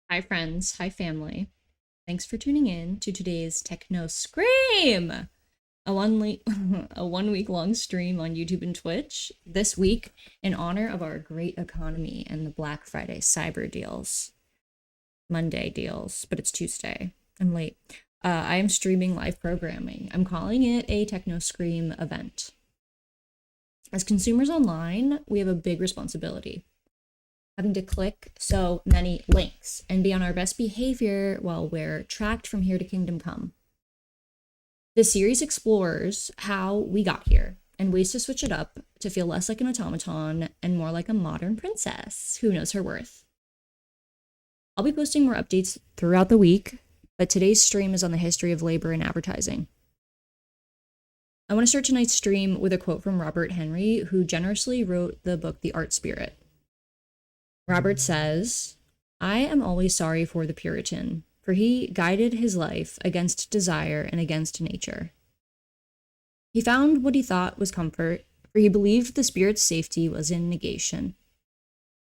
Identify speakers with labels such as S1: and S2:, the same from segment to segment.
S1: Hi, friends. Hi, family. Thanks for tuning in to today's Techno Scream, a 1 week long stream on YouTube and Twitch. This week, in honor of our great economy and the Black Friday cyber deals, Monday deals, but it's Tuesday. I'm late. I am streaming live programming. I'm calling it a Techno Scream event. As consumers online, we have a big responsibility, having to click so many links and be on our best behavior while we're tracked from here to kingdom come. This series explores how we got here and ways to switch it up to feel less like an automaton and more like a modern princess who knows her worth. I'll be posting more updates throughout the week, but today's stream is on the history of labor and advertising. I want to start tonight's stream with a quote from Robert Henry, who generously wrote the book The Art Spirit. Robert says, "I am always sorry for the Puritan, for he guided his life against desire and against nature. He found what he thought was comfort, for he believed the spirit's safety was in negation.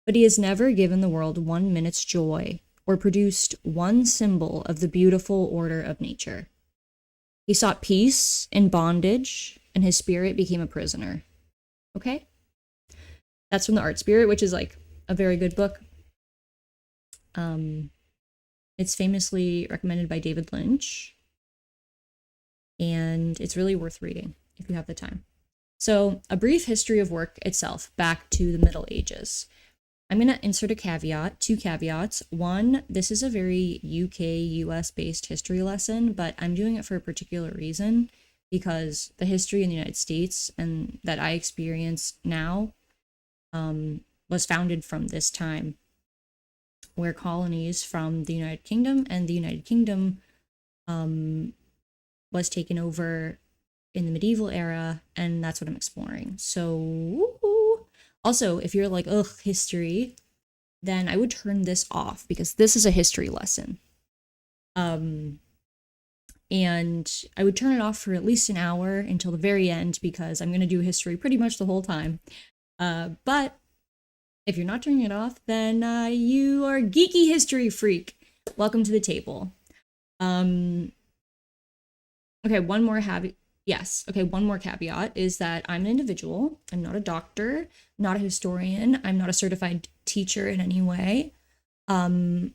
S1: But he has never given the world 1 minute's joy or produced one symbol of the beautiful order of nature. He sought peace in bondage, and his spirit became a prisoner." Okay? That's from The Art Spirit, which is like a very good book. It's famously recommended by David Lynch, and it's really worth reading if you have the time. So, a brief history of work itself back to the Middle Ages. I'm going to insert a caveat, two caveats. One, this is a very UK, US based history lesson, but I'm doing it for a particular reason because the history in the United States and that I experience now was founded from this time, where colonies from the United Kingdom and the United Kingdom was taken over in the medieval era, and that's what I'm exploring. So, also, if you're like, ugh, history, then I would turn this off because this is a history lesson. And I would turn it off for at least an hour until the very end because I'm going to do history pretty much the whole time. But if you're not turning it off, then you are a geeky history freak. Welcome to the table. Okay, one more caveat is that I'm an individual. I'm not a doctor, not a historian. I'm not a certified teacher in any way. But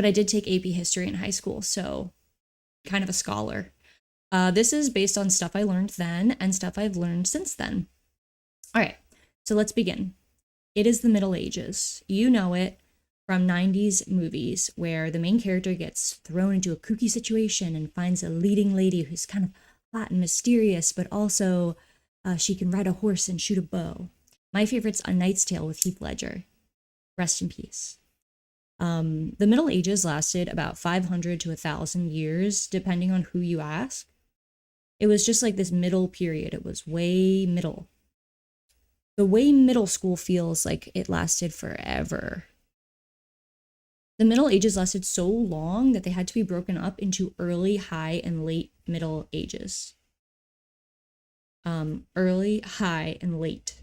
S1: I did take AP history in high school, so kind of a scholar. This is based on stuff I learned then and stuff I've learned since then. All right, so let's begin. It is the Middle Ages. You know it from 90s movies where the main character gets thrown into a kooky situation and finds a leading lady who's kind of hot and mysterious, but also she can ride a horse and shoot a bow. My favorite's A Knight's Tale with Heath Ledger. Rest in peace. The Middle Ages lasted about 500 to 1,000 years, depending on who you ask. It was just like this middle period. It was way middle. The way middle school feels like it lasted forever. The Middle Ages lasted so long that they had to be broken up into early, high, and late Middle Ages. Early, high, and late.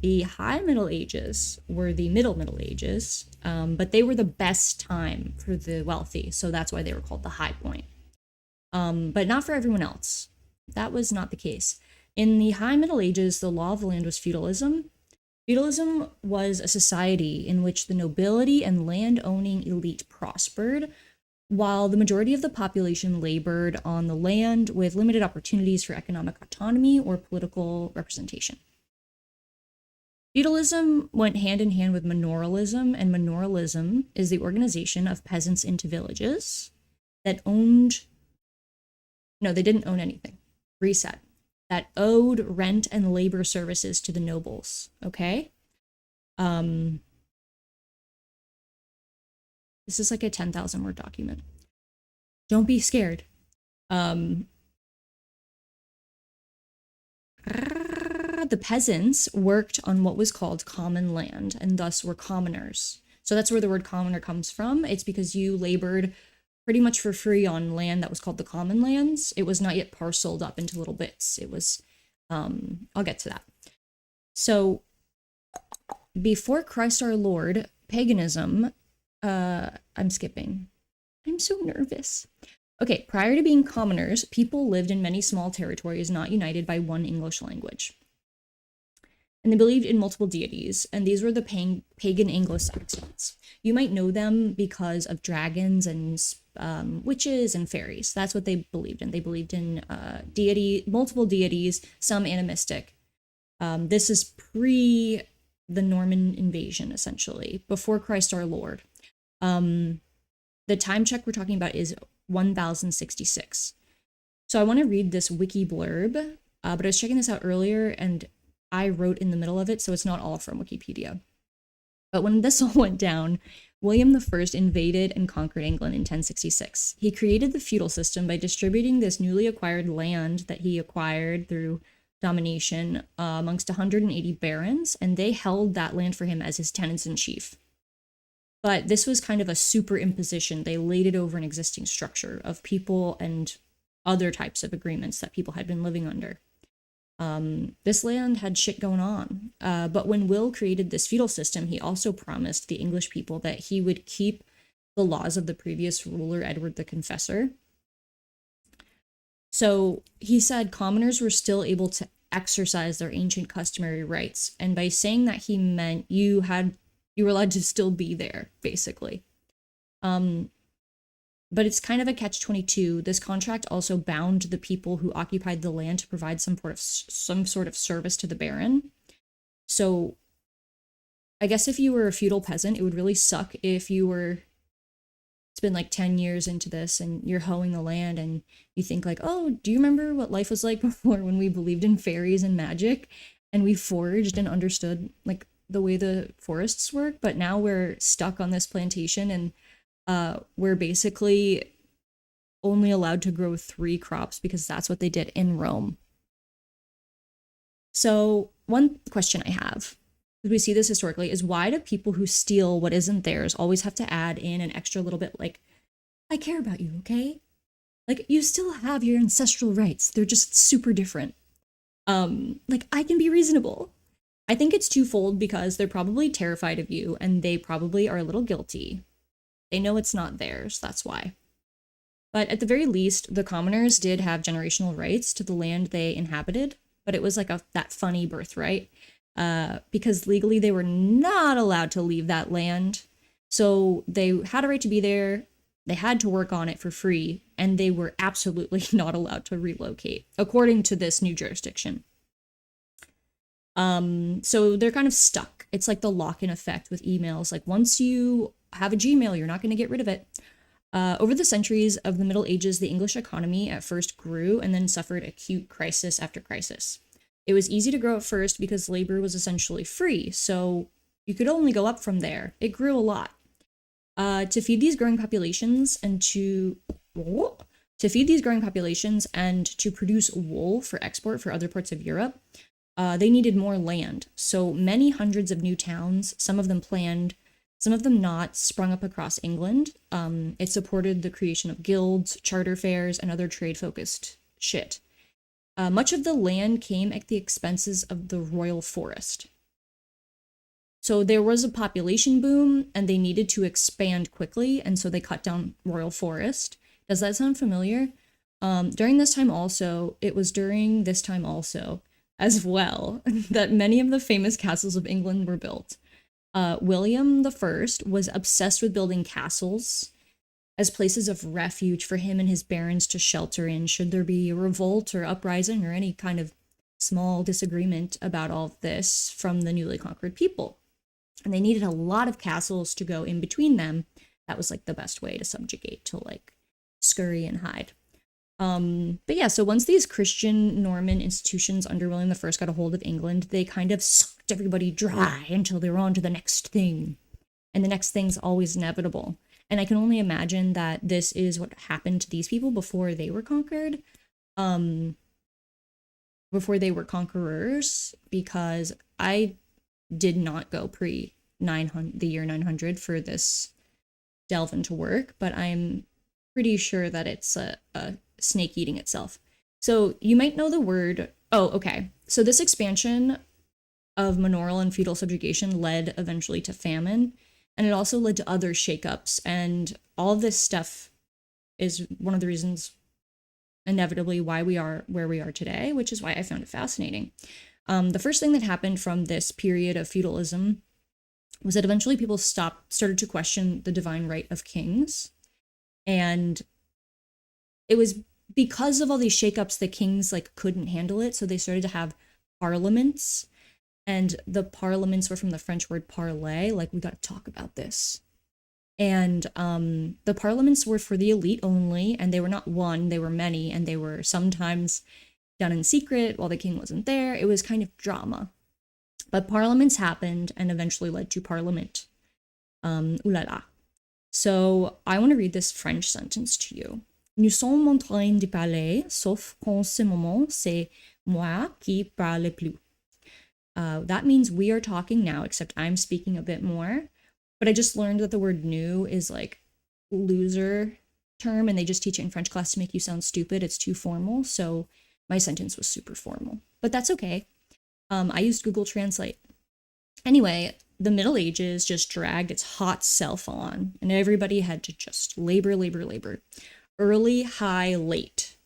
S1: The high Middle Ages were the Middle Ages, but they were the best time for the wealthy, so that's why they were called the high point. But not for everyone else. That was not the case. In the High Middle Ages, the law of the land was feudalism. Feudalism was a society in which the nobility and land-owning elite prospered, while the majority of the population labored on the land with limited opportunities for economic autonomy or political representation. Feudalism went hand in hand with manorialism, and manorialism is the organization of peasants into villages that they didn't own anything. Reset. That owed rent and labor services to the nobles, okay? This is like a 10,000 word document. Don't be scared. The peasants worked on what was called common land and thus were commoners. So that's where the word commoner comes from. It's because you labored pretty much for free on land that was called the common lands. It was not yet parceled up into little bits. It was, I'll get to that. So before Christ our Lord, paganism I'm skipping. I'm so nervous. Okay, prior to being commoners, people lived in many small territories not united by one English language. And they believed in multiple deities, and these were the pagan Anglo-Saxons. You might know them because of dragons and witches and fairies. That's what they believed in. They believed in multiple deities, some animistic. This is pre the Norman invasion, essentially, before Christ our Lord. The time check we're talking about is 1066. So I want to read this wiki blurb, but I was checking this out earlier, and I wrote in the middle of it, so it's not all from Wikipedia. But when this all went down, William I invaded and conquered England in 1066. He created the feudal system by distributing this newly acquired land that he acquired through domination amongst 180 barons, and they held that land for him as his tenants-in-chief. But this was kind of a superimposition. They laid it over an existing structure of people and other types of agreements that people had been living under. This land had shit going on. But when Will created this feudal system, he also promised the English people that he would keep the laws of the previous ruler, Edward the Confessor. So he said commoners were still able to exercise their ancient customary rights. And by saying that, he meant you were allowed to still be there, basically. But it's kind of a catch-22. This contract also bound the people who occupied the land to provide some sort of service to the baron. So I guess if you were a feudal peasant, it would really suck if it's been like 10 years into this and you're hoeing the land and you think like, oh, do you remember what life was like before when we believed in fairies and magic and we foraged and understood like the way the forests work? But now we're stuck on this plantation and we're basically only allowed to grow 3 crops because that's what they did in Rome. So one question I have, because we see this historically, is why do people who steal what isn't theirs always have to add in an extra little bit like, I care about you, okay? Like, you still have your ancestral rights. They're just super different. Like, I can be reasonable. I think it's twofold because they're probably terrified of you and they probably are a little guilty. They know it's not theirs, that's why. But at the very least, the commoners did have generational rights to the land they inhabited, but it was like that funny birthright, because legally they were not allowed to leave that land. So they had a right to be there, they had to work on it for free, and they were absolutely not allowed to relocate, according to this new jurisdiction. So they're kind of stuck. It's like the lock-in effect with emails. Like once you have a Gmail, you're not going to get rid of it. Over the centuries of the Middle Ages, the English economy at first grew and then suffered acute crisis after crisis. It was easy to grow at first because labor was essentially free, so you could only go up from there. It grew a lot. To feed these growing populations and to produce wool for export for other parts of Europe, they needed more land. So many hundreds of new towns, some of them planned, some of them not, sprung up across England. It supported the creation of guilds, charter fairs, and other trade-focused shit. Much of the land came at the expenses of the royal forest. So there was a population boom, and they needed to expand quickly, and so they cut down royal forest. Does that sound familiar? During this time also, as well, that many of the famous castles of England were built. William I was obsessed with building castles as places of refuge for him and his barons to shelter in should there be a revolt or uprising or any kind of small disagreement about all of this from the newly conquered people. And they needed a lot of castles to go in between them. That was like the best way to subjugate, to like scurry and hide. But yeah, so once these Christian Norman institutions under William I got a hold of England, they kind of sucked everybody dry until they were on to the next thing. And the next thing's always inevitable. And I can only imagine that this is what happened to these people before they were conquered. Before they were conquerors, because I did not go the year 900 for this delve into work, but I'm pretty sure that it's a snake eating itself. So you might know the word. Oh, okay. So this expansion of manorial and feudal subjugation led eventually to famine. And it also led to other shakeups. And all of this stuff is one of the reasons, inevitably, why we are where we are today, which is why I found it fascinating. The first thing that happened from this period of feudalism was that eventually people started to question the divine right of kings. And it was because of all these shakeups that kings like couldn't handle it. So they started to have parliaments. And the parliaments were from the French word parler, like we got to talk about this. And the parliaments were for the elite only, and they were not one, they were many, and they were sometimes done in secret while the king wasn't there. It was kind of drama. But parliaments happened and eventually led to parliament. Ooh la la. So I want to read this French sentence to you. Nous sommes en train de parler, sauf qu'en ce moment, c'est moi qui parle plus. That means we are talking now, except I'm speaking a bit more. But I just learned that the word new is like loser term, and they just teach it in French class to make you sound stupid. It's too formal. So my sentence was super formal, but that's okay. I used Google Translate. Anyway, the Middle Ages just dragged its hot self on, and everybody had to just labor. Early, high, late.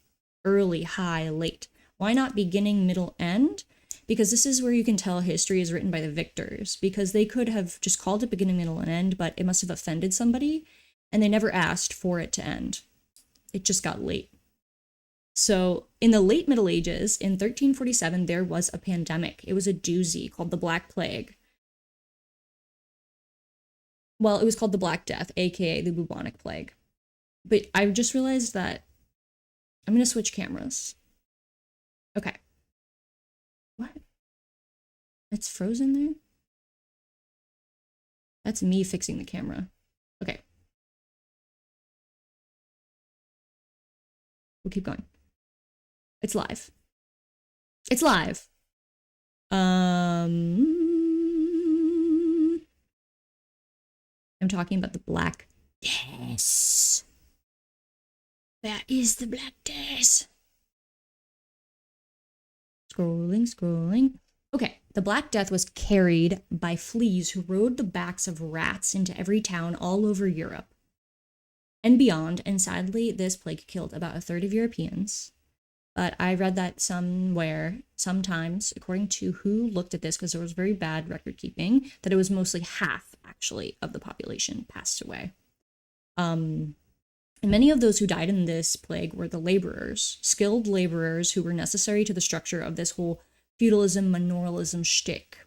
S1: Early, high, late. Why not beginning, middle, end? Because this is where you can tell history is written by the victors, because they could have just called it beginning, middle, and end, but it must have offended somebody, and they never asked for it to end. It just got late. So in the late Middle Ages, in 1347, there was a pandemic. It was a doozy called the Black Plague. Well, it was called the Black Death, aka the bubonic plague. But I just realized that I'm going to switch cameras. Okay. What? It's frozen there? That's me fixing the camera. Okay. We'll keep going. It's live. It's live. I'm talking about the Black Death. Where is the Black Death? Scrolling. Okay, the Black Death was carried by fleas who rode the backs of rats into every town all over Europe and beyond, and sadly, this plague killed about a third of Europeans. But I read that sometimes, according to who looked at this, because there was very bad record keeping, that it was mostly half, actually, of the population passed away. And many of those who died in this plague were the laborers, skilled laborers who were necessary to the structure of this whole feudalism, manorialism shtick.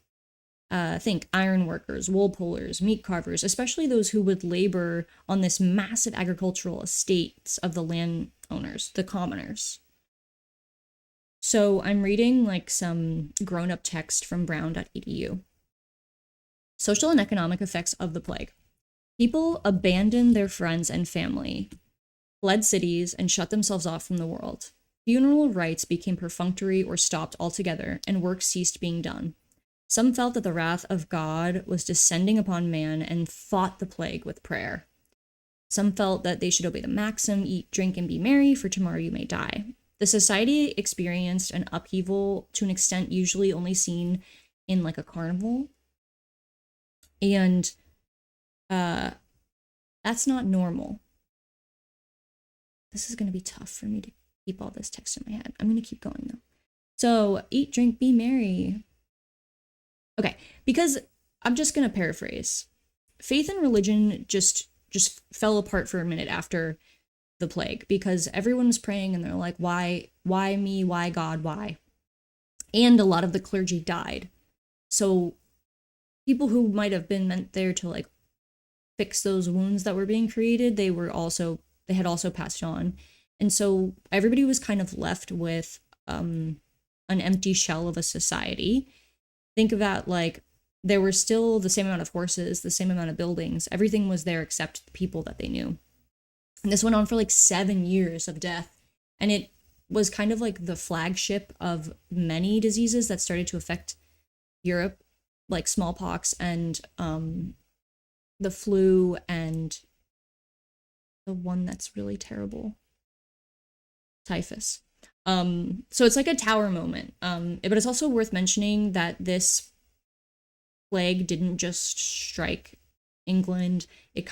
S1: Think iron workers, wool pullers, meat carvers, especially those who would labor on this massive agricultural estates of the landowners, the commoners. So I'm reading like some grown-up text from brown.edu. Social and economic effects of the plague. People abandoned their friends and family, fled cities, and shut themselves off from the world. Funeral rites became perfunctory or stopped altogether, and work ceased being done. Some felt that the wrath of God was descending upon man and fought the plague with prayer. Some felt that they should obey the maxim, eat, drink, and be merry, for tomorrow you may die. The society experienced an upheaval to an extent usually only seen in like a carnival. And that's not normal. This is going to be tough for me to keep all this text in my head. I'm going to keep going though. So eat, drink, be merry. Okay, because I'm just going to paraphrase. Faith and religion just fell apart for a minute after the plague, because everyone was praying and they're like, why me? Why God? Why? And a lot of the clergy died. So people who might have been meant there to like fix those wounds that were being created, they had also passed on. And so everybody was kind of left with an empty shell of a society. Think of that like there were still the same amount of horses, the same amount of buildings. Everything was there except the people that they knew. And this went on for like 7 years of death. And it was kind of like the flagship of many diseases that started to affect Europe, like smallpox and the flu and the one that's really terrible, typhus. So it's like a tower moment. But it's also worth mentioning that this plague didn't just strike England. It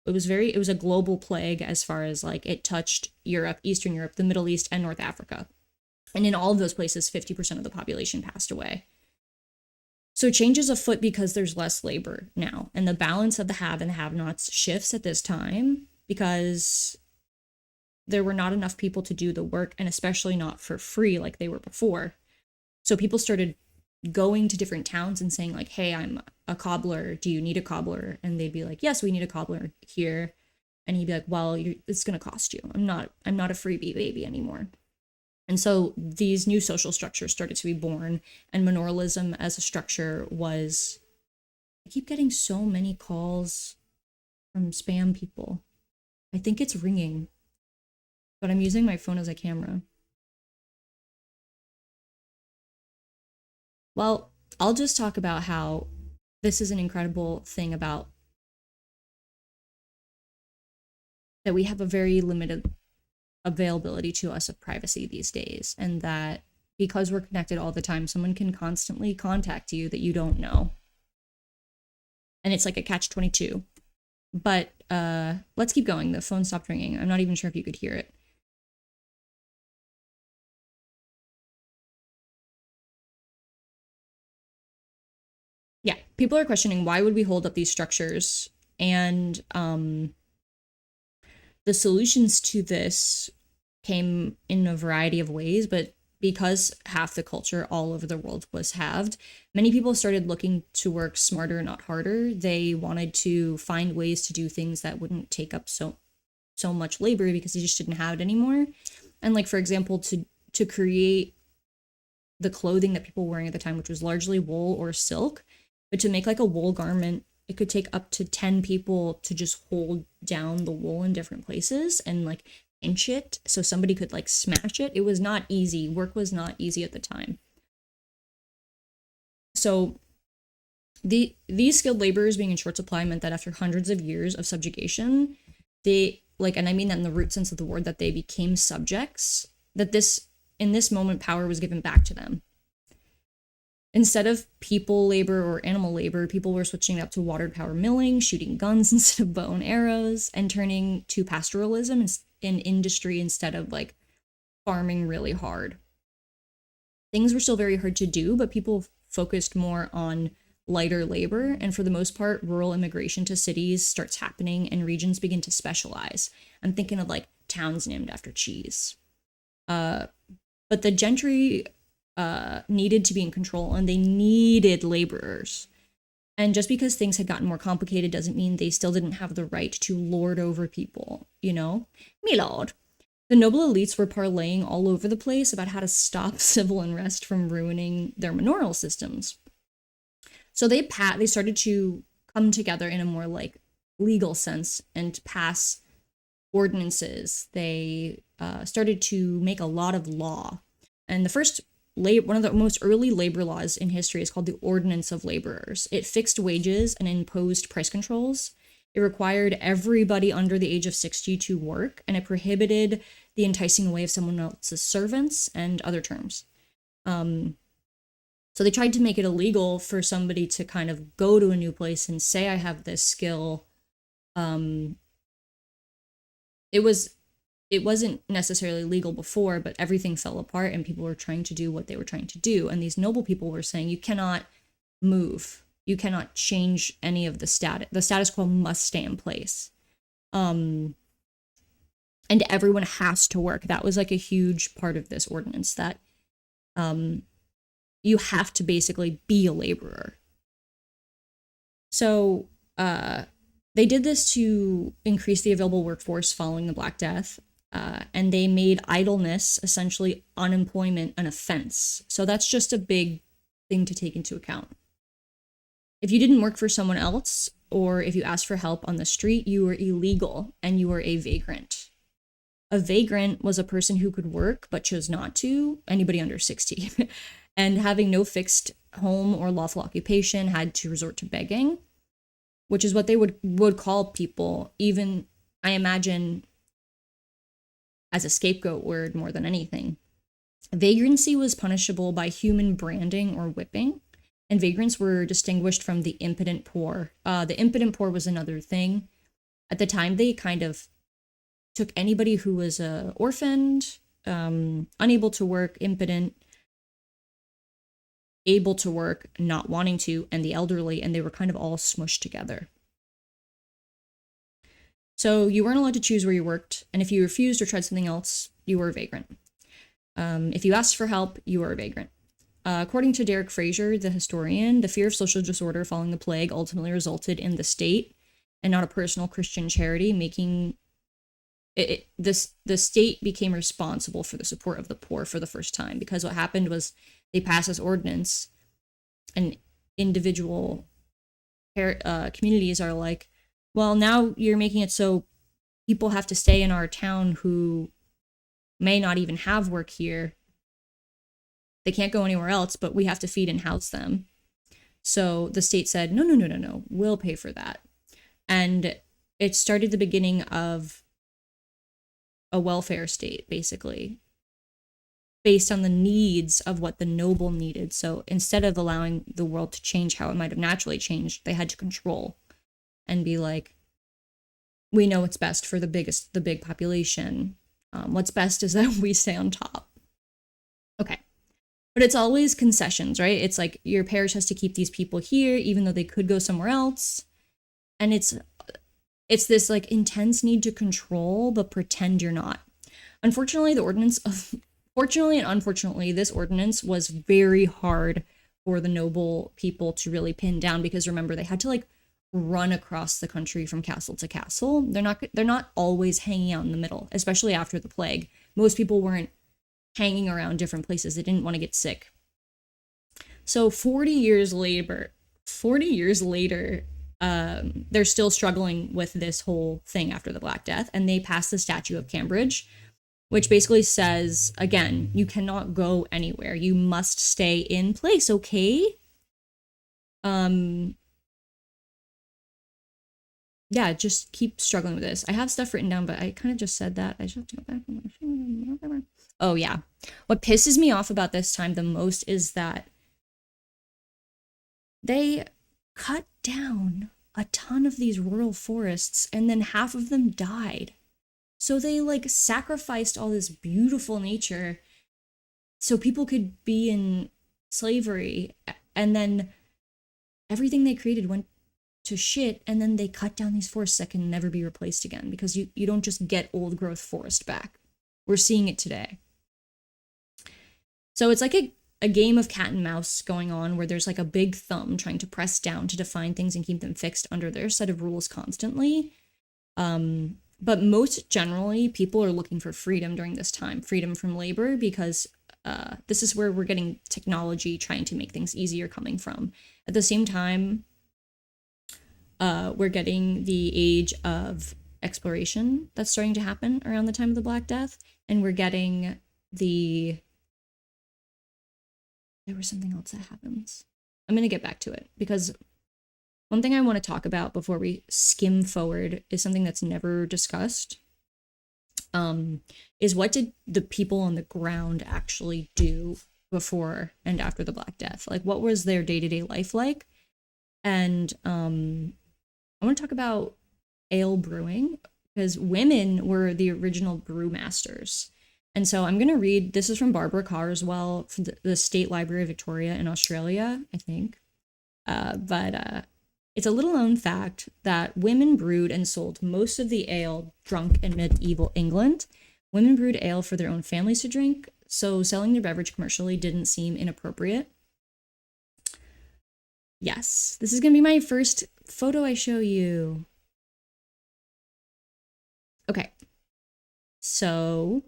S1: was a global plague as far as like it touched Europe, Eastern Europe, the Middle East, and North Africa. And in all of those places, 50% of the population passed away. So change is afoot because there's less labor now. And the balance of the have and the have-nots shifts at this time because there were not enough people to do the work, and especially not for free like they were before. So people started going to different towns and saying like, hey, I'm a cobbler. Do you need a cobbler? And they'd be like, yes, we need a cobbler here. And he'd be like, well, it's going to cost you. I'm not a freebie baby anymore. And so these new social structures started to be born, and manoralism as a structure was. I keep getting so many calls from spam people. I think it's ringing, but I'm using my phone as a camera. Well, I'll just talk about how this is an incredible thing about that we have a very limited availability to us of privacy these days, and that because we're connected all the time, someone can constantly contact you that you don't know. And it's like a catch-22. But let's keep going. The phone stopped ringing. I'm not even sure if you could hear it. Yeah, people are questioning why would we hold up these structures, and the solutions to this came in a variety of ways, but because half the culture all over the world was halved, many people started looking to work smarter, not harder. They wanted to find ways to do things that wouldn't take up so much labor because they just didn't have it anymore. And like, for example, to create the clothing that people were wearing at the time, which was largely wool or silk, but to make like a wool garment, it could take up to 10 people to just hold down the wool in different places and like inch it so somebody could like smash it. It was not easy. Work was not easy at the time. So these skilled laborers being in short supply meant that after hundreds of years of subjugation, they like, and I mean that in the root sense of the word, that they became subjects, that in this moment power was given back to them. Instead of people labor or animal labor, people were switching up to water power milling, shooting guns instead of bow and arrows, and turning to pastoralism in industry instead of like farming really hard. Things were still very hard to do, but people focused more on lighter labor, and for the most part, rural immigration to cities starts happening and regions begin to specialize. I'm thinking of like towns named after cheese. But the gentry needed to be in control, and they needed laborers. And just because things had gotten more complicated doesn't mean they still didn't have the right to lord over people, you know? Me lord. The noble elites were parlaying all over the place about how to stop civil unrest from ruining their manorial systems. So they started to come together in a more like legal sense and pass ordinances. They started to make a lot of law. And the first one of the most early labor laws in history is called the Ordinance of Laborers. It fixed wages and imposed price controls. It required everybody under the age of 60 to work, and it prohibited the enticing away of someone else's servants and other terms. So they tried to make it illegal for somebody to kind of go to a new place and say, I have this skill. It wasn't necessarily legal before, but everything fell apart and people were trying to do what they were trying to do. And these noble people were saying, you cannot move. You cannot change any of the status. The status quo must stay in place. And everyone has to work. That was like a huge part of this ordinance, that you have to basically be a laborer. So they did this to increase the available workforce following the Black Death. And they made idleness, essentially unemployment, an offense. So that's just a big thing to take into account. If you didn't work for someone else, or if you asked for help on the street, you were illegal and you were a vagrant. A vagrant was a person who could work but chose not to, anybody under 60. And having no fixed home or lawful occupation, had to resort to begging, which is what they would call people, even, I imagine, as a scapegoat word more than anything. Vagrancy was punishable by human branding or whipping. and vagrants were distinguished from the impotent poor. The impotent poor was another thing. At the time, they kind of took anybody who was orphaned, unable to work, impotent, able to work, not wanting to, and the elderly, and they were kind of all smushed together. So you weren't allowed to choose where you worked, and if you refused or tried something else, you were a vagrant. If you asked for help, you were a vagrant. According to Derek Fraser, the historian, the fear of social disorder following the plague ultimately resulted in the state, and not a personal Christian charity, making the state became responsible for the support of the poor for the first time, because what happened was they passed this ordinance, and individual communities are like, well, now you're making it so people have to stay in our town who may not even have work here. They can't go anywhere else, but we have to feed and house them. So the state said, no, we'll pay for that. And it started the beginning of a welfare state, basically, based on the needs of what the noble needed. So instead of allowing the world to change how it might have naturally changed, they had to control and be like, we know what's best for the big population. What's best is that we stay on top. Okay. But it's always concessions, right? It's like your parish has to keep these people here, even though they could go somewhere else. And it's this like intense need to control, but pretend you're not. Unfortunately, fortunately and unfortunately, this ordinance was very hard for the noble people to really pin down, because remember, they had to like run across the country from castle to castle. They're not always hanging out in the middle, especially after the plague. Most people weren't hanging around different places. They didn't want to get sick. So 40 years later, they're still struggling with this whole thing after the Black Death, and they passed the Statute of Cambridge, which basically says, again, you cannot go anywhere. You must stay in place, okay? Yeah, just keep struggling with this. I have stuff written down, but I kind of just said that. I just have to go back. Oh, yeah. What pisses me off about this time the most is that they cut down a ton of these rural forests, and then half of them died. So they like sacrificed all this beautiful nature so people could be in slavery, and then everything they created went to shit, and then they cut down these forests that can never be replaced again, because you don't just get old growth forest back. We're seeing it today. So it's like a game of cat and mouse going on, where there's like a big thumb trying to press down to define things and keep them fixed under their set of rules constantly. But most generally, people are looking for freedom during this time, freedom from labor, because this is where we're getting technology trying to make things easier coming from. At the same time, we're getting the age of exploration that's starting to happen around the time of the Black Death, and we're getting there was something else that happens. I'm going to get back to it, because one thing I want to talk about before we skim forward is something that's never discussed. Is what did the people on the ground actually do before and after the Black Death? Like, what was their day-to-day life like? And I want to talk about ale brewing, because women were the original brewmasters. And so I'm going to read, this is from Barbara Carswell from the State Library of Victoria in Australia, I think. But it's a little known fact that women brewed and sold most of the ale drunk in medieval England. Women brewed ale for their own families to drink, so selling their beverage commercially didn't seem inappropriate. Yes, this is going to be my first photo I show you. Okay, so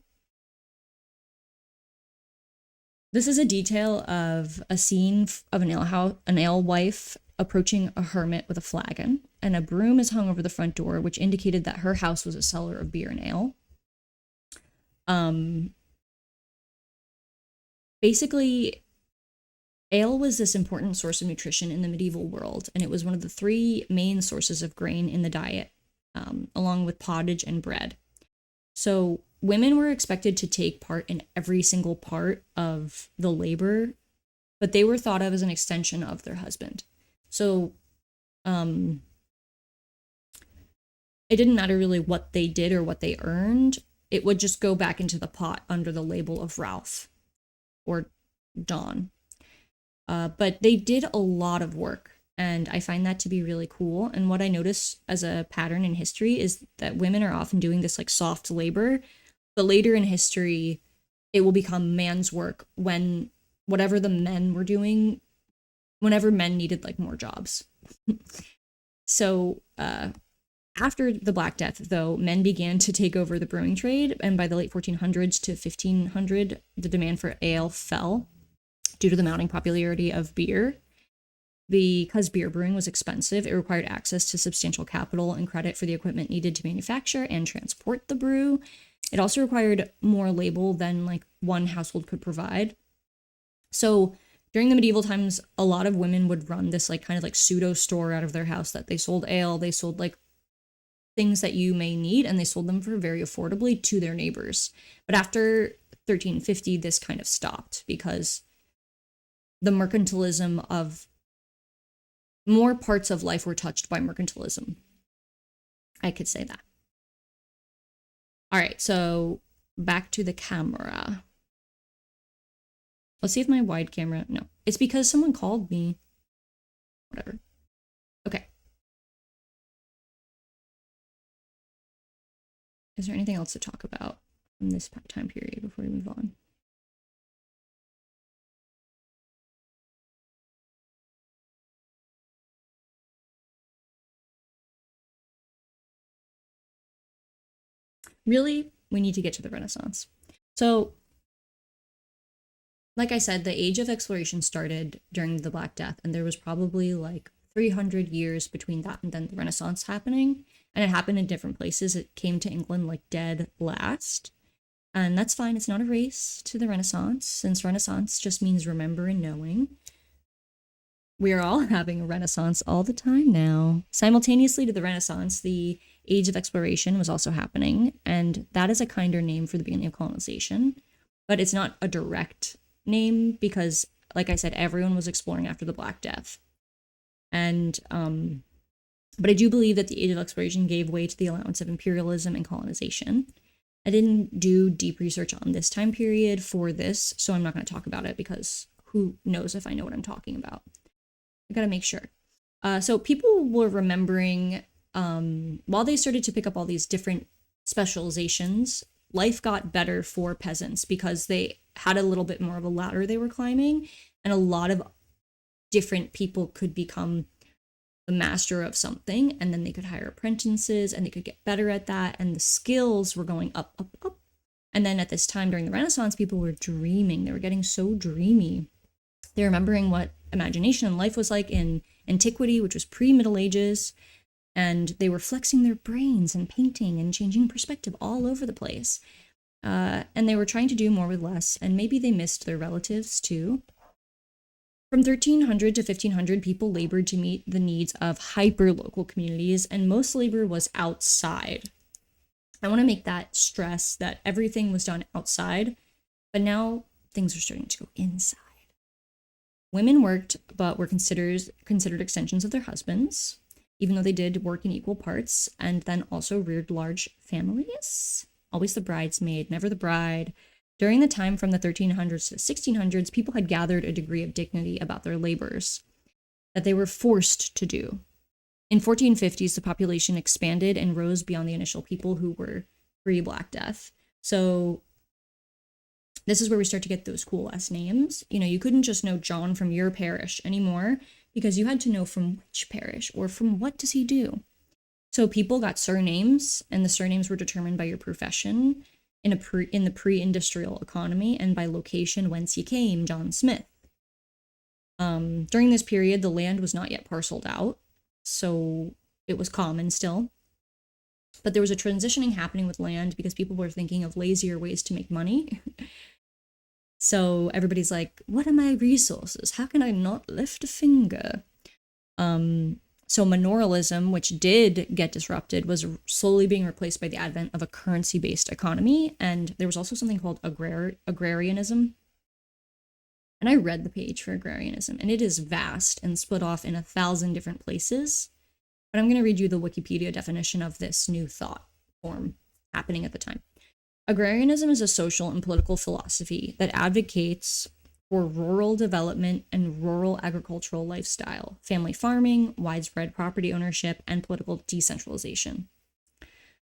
S1: this is a detail of a scene of an alewife approaching a hermit with a flagon, and a broom is hung over the front door, which indicated that her house was a cellar of beer and ale. Basically, ale was this important source of nutrition in the medieval world, and it was one of the three main sources of grain in the diet, along with pottage and bread. So women were expected to take part in every single part of the labor but they were thought of as an extension of their husband. So it didn't matter really what they did or what they earned. It would just go back into the pot under the label of Ralph or John. But they did a lot of work, and I find that to be really cool. And what I notice as a pattern in history is that women are often doing this like soft labor, but later in history, it will become man's work when whatever the men were doing, whenever men needed like more jobs. So after the Black Death, though, men began to take over the brewing trade, and by the late 1400s to 1500, the demand for ale fell due to the mounting popularity of beer. Because beer brewing was expensive, it required access to substantial capital and credit for the equipment needed to manufacture and transport the brew. It also required more labor than like one household could provide. So during the medieval times, a lot of women would run this like kind of like pseudo store out of their house that they sold ale, they sold like things that you may need, and they sold them for very affordably to their neighbors. But after 1350, this kind of stopped because the mercantilism of more parts of life were touched by mercantilism. I could say that. All right, so back to the camera. Let's see if my wide camera, no. It's because someone called me. Whatever. Okay. Is there anything else to talk about from this time period before we move on? Really, we need to get to the Renaissance. So, like I said, the age of exploration started during the Black Death, and there was probably like 300 years between that and then the Renaissance happening. And it happened in different places. It came to England like dead last. And that's fine. It's not a race to the Renaissance, since Renaissance just means remember and knowing. We are all having a Renaissance all the time now. Simultaneously to the Renaissance, the Age of Exploration was also happening, and that is a kinder name for the beginning of colonization. But it's not a direct name because, like I said, everyone was exploring after the Black Death. And, but I do believe that the Age of Exploration gave way to the allowance of imperialism and colonization. I didn't do deep research on this time period for this, so I'm not going to talk about it because who knows if I know what I'm talking about. I gotta make sure. So people were remembering, while they started to pick up all these different specializations, life got better for peasants because they had a little bit more of a ladder they were climbing, and a lot of different people could become the master of something, and then they could hire apprentices and they could get better at that, and the skills were going up, up, up. And then at this time during the Renaissance, people were dreaming. They were getting so dreamy. They're remembering what imagination and life was like in antiquity, which was pre-Middle Ages, and they were flexing their brains and painting and changing perspective all over the place. And they were trying to do more with less, and maybe they missed their relatives too. From 1300 to 1500, people labored to meet the needs of hyper-local communities, and most labor was outside. I want to make that stress that everything was done outside, but now things are starting to go inside. Women worked, but were considered extensions of their husbands, even though they did work in equal parts, and then also reared large families. Always the bridesmaid, never the bride. During the time from the 1300s to the 1600s, people had gathered a degree of dignity about their labors that they were forced to do. In 1450s, the population expanded and rose beyond the initial people who were pre-Black Death. So this is where we start to get those cool ass names. You know, you couldn't just know John from your parish anymore because you had to know from which parish or from what does he do. So people got surnames, and the surnames were determined by your profession in the pre-industrial economy and by location whence you came, John Smith. During this period, the land was not yet parceled out, so it was common still. But there was a transitioning happening with land because people were thinking of lazier ways to make money. So everybody's like, what are my resources? How can I not lift a finger? So manoralism, which did get disrupted, was slowly being replaced by the advent of a currency-based economy. And there was also something called agrarianism. And I read the page for agrarianism, and it is vast and split off in 1,000 different places. But I'm going to read you the Wikipedia definition of this new thought form happening at the time. Agrarianism is a social and political philosophy that advocates for rural development and rural agricultural lifestyle, family farming, widespread property ownership, and political decentralization.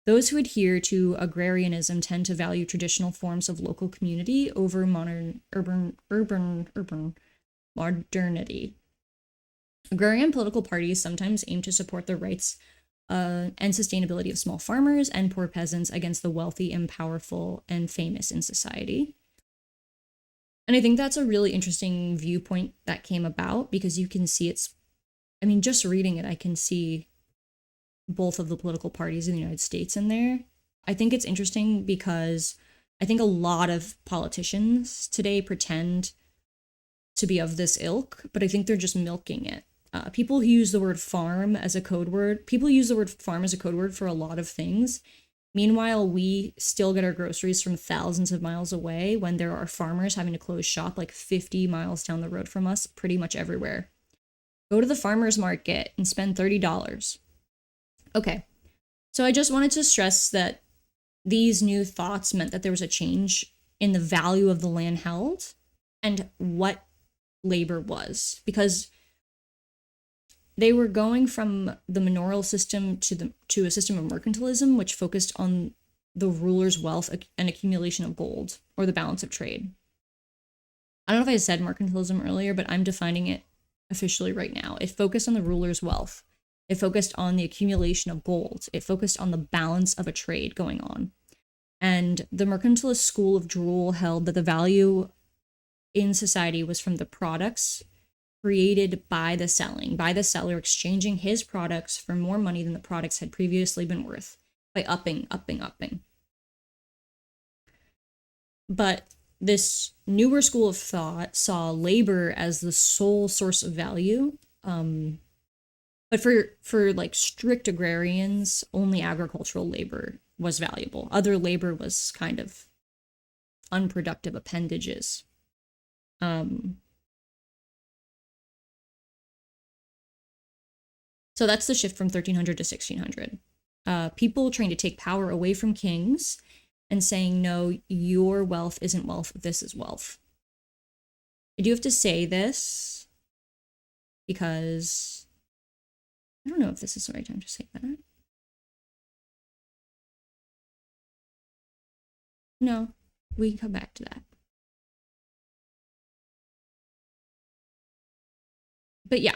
S1: Those who adhere to agrarianism tend to value traditional forms of local community over modern urban modernity. Agrarian political parties sometimes aim to support the rights and sustainability of small farmers and poor peasants against the wealthy and powerful and famous in society. And I think that's a really interesting viewpoint that came about because you can see just reading it, I can see both of the political parties in the United States in there. I think it's interesting because I think a lot of politicians today pretend to be of this ilk, but I think they're just milking it. People who use the word farm as a code word, for a lot of things. Meanwhile, we still get our groceries from thousands of miles away when there are farmers having to close shop like 50 miles down the road from us, pretty much everywhere. Go to the farmer's market and spend $30. Okay, so I just wanted to stress that these new thoughts meant that there was a change in the value of the land held and what labor was, because they were going from the manorial system to a system of mercantilism, which focused on the ruler's wealth and accumulation of gold, or the balance of trade. I don't know if I said mercantilism earlier, but I'm defining it officially right now. It focused on the ruler's wealth. It focused on the accumulation of gold. It focused on the balance of a trade going on. And the mercantilist school of Druhl held that the value in society was from the products created by the seller exchanging his products for more money than the products had previously been worth by upping. But this newer school of thought saw labor as the sole source of value. But for like strict agrarians, only agricultural labor was valuable. Other labor was kind of unproductive appendages. So that's the shift from 1300 to 1600. People trying to take power away from kings and saying, no, your wealth isn't wealth, this is wealth. I do have to say this because I don't know if this is the right time to say that. No, we can come back to that. But yeah,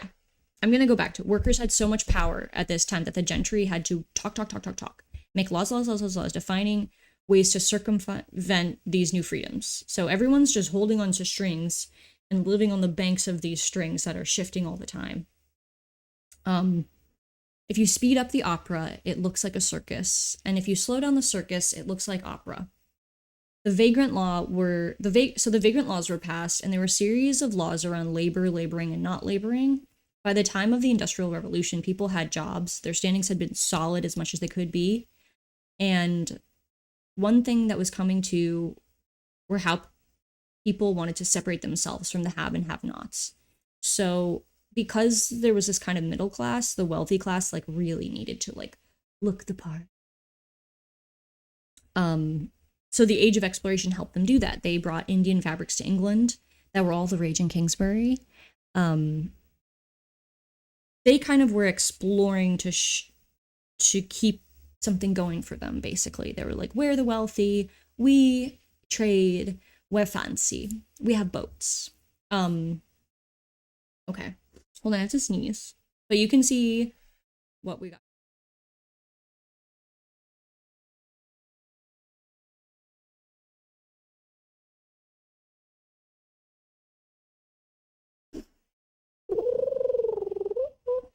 S1: I'm going to go back to workers had so much power at this time that the gentry had to talk, make laws, defining ways to circumvent these new freedoms. So everyone's just holding on to strings and living on the banks of these strings that are shifting all the time. If you speed up the opera, it looks like a circus. And if you slow down the circus, it looks like opera. The vagrant laws were passed, and there were a series of laws around labor, laboring, and not laboring. By the time of the Industrial Revolution, people had jobs. Their standings had been solid as much as they could be. And one thing that was coming to were how people wanted to separate themselves from the have and have-nots. So because there was this kind of middle class, the wealthy class like really needed to like look the part. So the Age of Exploration helped them do that. They brought Indian fabrics to England that were all the rage in Kingsbury. They kind of were exploring to keep something going for them, basically. They were like, we're the wealthy, we trade, we're fancy, we have boats. Okay. Hold on, I have to sneeze. But you can see what we got.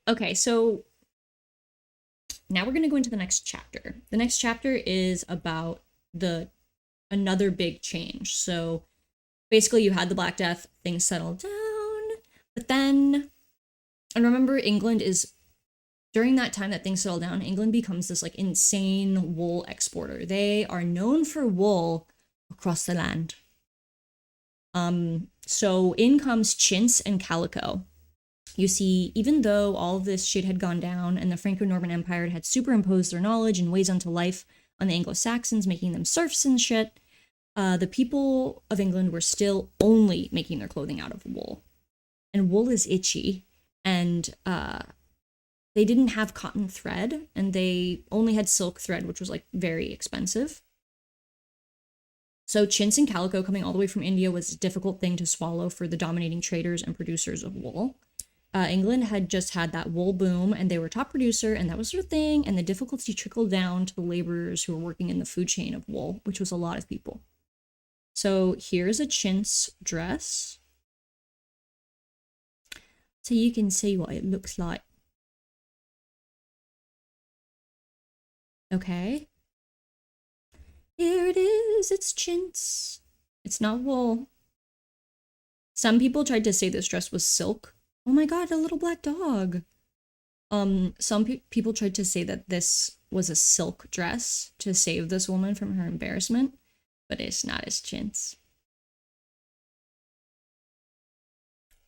S1: Okay, so now we're going to go into the next chapter. The next chapter is about another big change. So basically you had the Black Death, things settled down, but then, and remember England is, during that time that things settle down, England becomes this like insane wool exporter. They are known for wool across the land. So in comes chintz and calico. You see, even though all of this shit had gone down and the Franco-Norman Empire had superimposed their knowledge and ways onto life on the Anglo-Saxons, making them serfs and shit, the people of England were still only making their clothing out of wool. And wool is itchy, and they didn't have cotton thread, and they only had silk thread, which was like very expensive. So chintz and calico coming all the way from India was a difficult thing to swallow for the dominating traders and producers of wool. England had just had that wool boom, and they were top producer, and that was their thing, and the difficulty trickled down to the laborers who were working in the food chain of wool, which was a lot of people. So here's a chintz dress. So you can see what it looks like. Okay. Here it is, it's chintz. It's not wool. Some people tried to say this dress was silk. Oh my god, a little black dog. Some people tried to say that this was a silk dress to save this woman from her embarrassment, but it's not as chintz.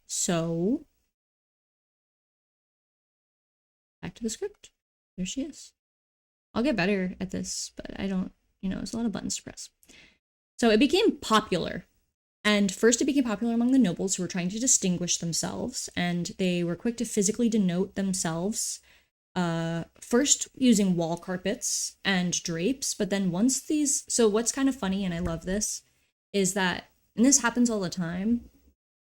S1: So, back to the script. There she is. I'll get better at this, but I don't, there's a lot of buttons to press. So it became popular. And first it became popular among the nobles who were trying to distinguish themselves, and they were quick to physically denote themselves, first using wall carpets and drapes, but then once these, so what's kind of funny, and I love this, is that, and this happens all the time,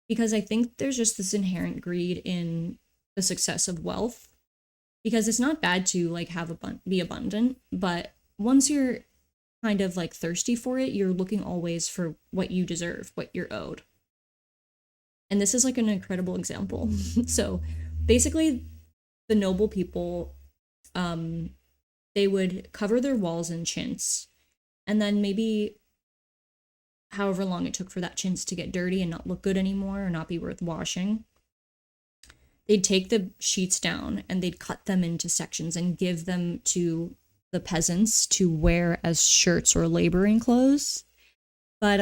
S1: because I think there's just this inherent greed in the success of wealth, because it's not bad to like be abundant, but once you're kind of like thirsty for it, you're looking always for what you deserve, what you're owed. And this is like an incredible example. So basically the noble people, they would cover their walls in chintz, and then maybe however long it took for that chintz to get dirty and not look good anymore or not be worth washing, they'd take the sheets down and they'd cut them into sections and give them to the peasants to wear as shirts or laboring clothes. But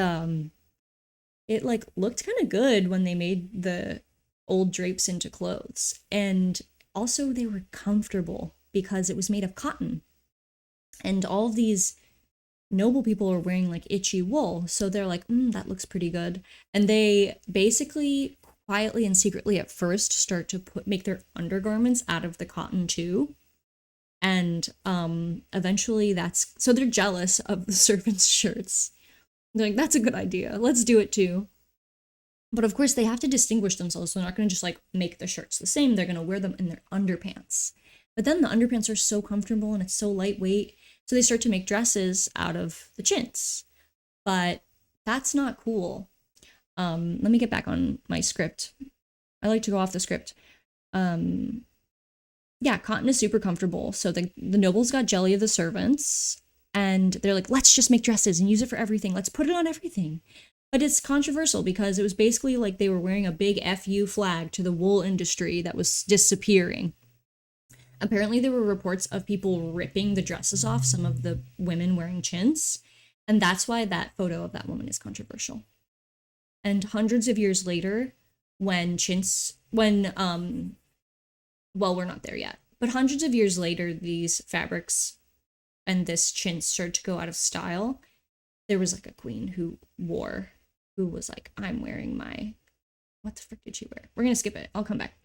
S1: it like looked kind of good when they made the old drapes into clothes, and also they were comfortable because it was made of cotton, and all of these noble people are wearing like itchy wool, so they're like, that looks pretty good. And they basically quietly and secretly at first start to make their undergarments out of the cotton too. And eventually so they're jealous of the servants' shirts. They're like, that's a good idea. Let's do it too. But of course they have to distinguish themselves. So they're not going to just like make the shirts the same. They're going to wear them in their underpants. But then the underpants are so comfortable and it's so lightweight. So they start to make dresses out of the chintz. But that's not cool. Let me get back on my script. I like to go off the script. Yeah, cotton is super comfortable. So the nobles got jelly of the servants, and they're like, let's just make dresses and use it for everything. Let's put it on everything. But it's controversial because it was basically like they were wearing a big FU flag to the wool industry that was disappearing. Apparently there were reports of people ripping the dresses off, some of the women wearing chintz, and that's why that photo of that woman is controversial. And hundreds of years later, well, we're not there yet, but hundreds of years later, these fabrics and this chintz started to go out of style. There was like a queen who was like, I'm wearing what the frick did she wear? We're going to skip it. I'll come back.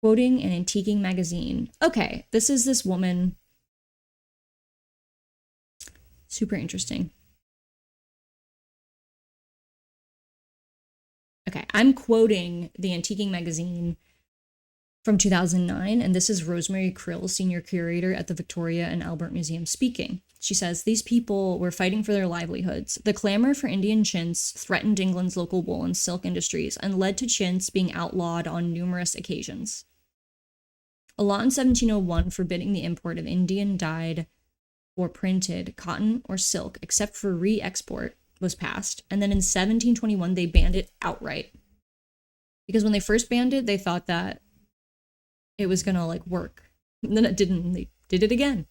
S1: Quoting an antiquing magazine. Okay, this is this woman. Super interesting. Okay, I'm quoting the antiquing magazine from 2009, and this is Rosemary Krill, senior curator at the Victoria and Albert Museum, speaking. She says, these people were fighting for their livelihoods. The clamor for Indian chintz threatened England's local wool and silk industries and led to chintz being outlawed on numerous occasions. A law in 1701 forbidding the import of Indian dyed or printed cotton or silk except for re-export was passed, and then in 1721 they banned it outright. Because when they first banned it, they thought that it was gonna like work. And then it didn't. They did it again.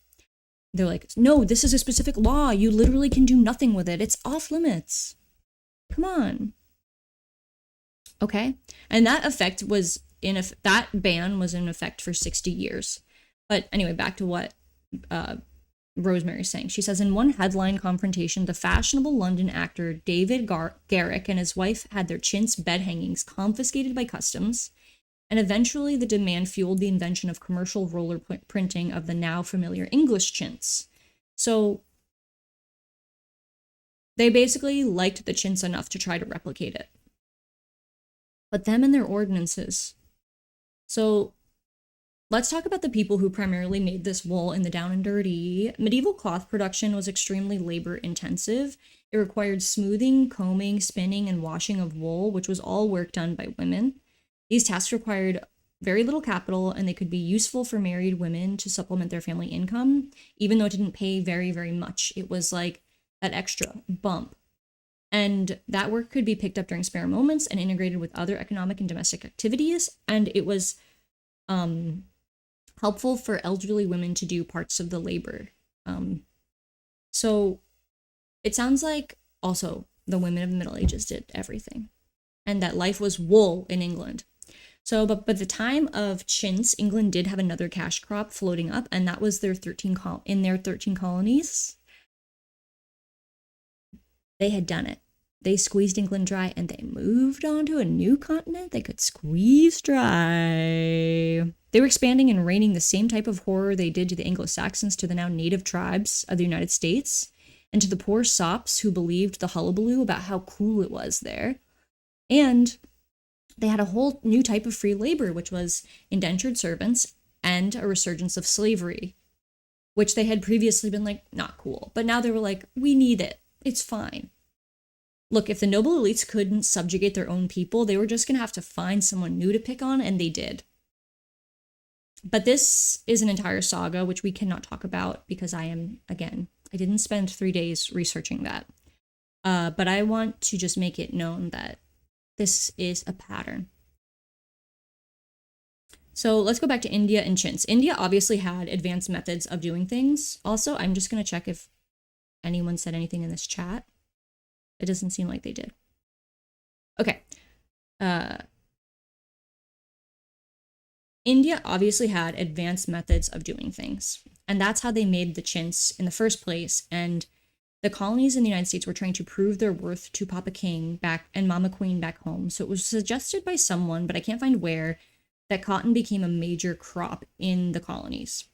S1: They're like, no, this is a specific law. You literally can do nothing with it. It's off limits. Come on. Okay. And that effect was that ban was in effect for 60 years. But anyway, back to what uh, Rosemary's saying. She says, in one headline confrontation, the fashionable London actor David Garrick and his wife had their chintz bed hangings confiscated by customs, and eventually the demand fueled the invention of commercial roller printing of the now familiar English chintz. So they basically liked the chintz enough to try to replicate it. But them and their ordinances. So let's talk about the people who primarily made this wool in the down and dirty. Medieval cloth production was extremely labor intensive. It required smoothing, combing, spinning, and washing of wool, which was all work done by women. These tasks required very little capital, and they could be useful for married women to supplement their family income, even though it didn't pay very, very much. It was like that extra bump. And that work could be picked up during spare moments and integrated with other economic and domestic activities. And it was helpful for elderly women to do parts of the labor. So it sounds like also the women of the Middle Ages did everything, and that life was wool in England. So, but by the time of chintz, England did have another cash crop floating up, and that was their 13 colonies. They had done it. They squeezed England dry, and they moved on to a new continent they could squeeze dry. They were expanding and reigning the same type of horror they did to the Anglo-Saxons to the now native tribes of the United States, and to the poor sops who believed the hullabaloo about how cool it was there. And they had a whole new type of free labor, which was indentured servants and a resurgence of slavery, which they had previously been like, not cool. But now they were like, we need it. It's fine. Look, if the noble elites couldn't subjugate their own people, they were just going to have to find someone new to pick on, and they did. But this is an entire saga, which we cannot talk about because I didn't spend 3 days researching that. But I want to just make it known that this is a pattern. So let's go back to India and chintz. India obviously had advanced methods of doing things. Also, I'm just going to check if anyone said anything in this chat. It doesn't seem like they did. Okay. India obviously had advanced methods of doing things, and that's how they made the chintz in the first place. And the colonies in the United States were trying to prove their worth to Papa King back and Mama Queen back home. So it was suggested by someone, but I can't find where, that cotton became a major crop in the colonies.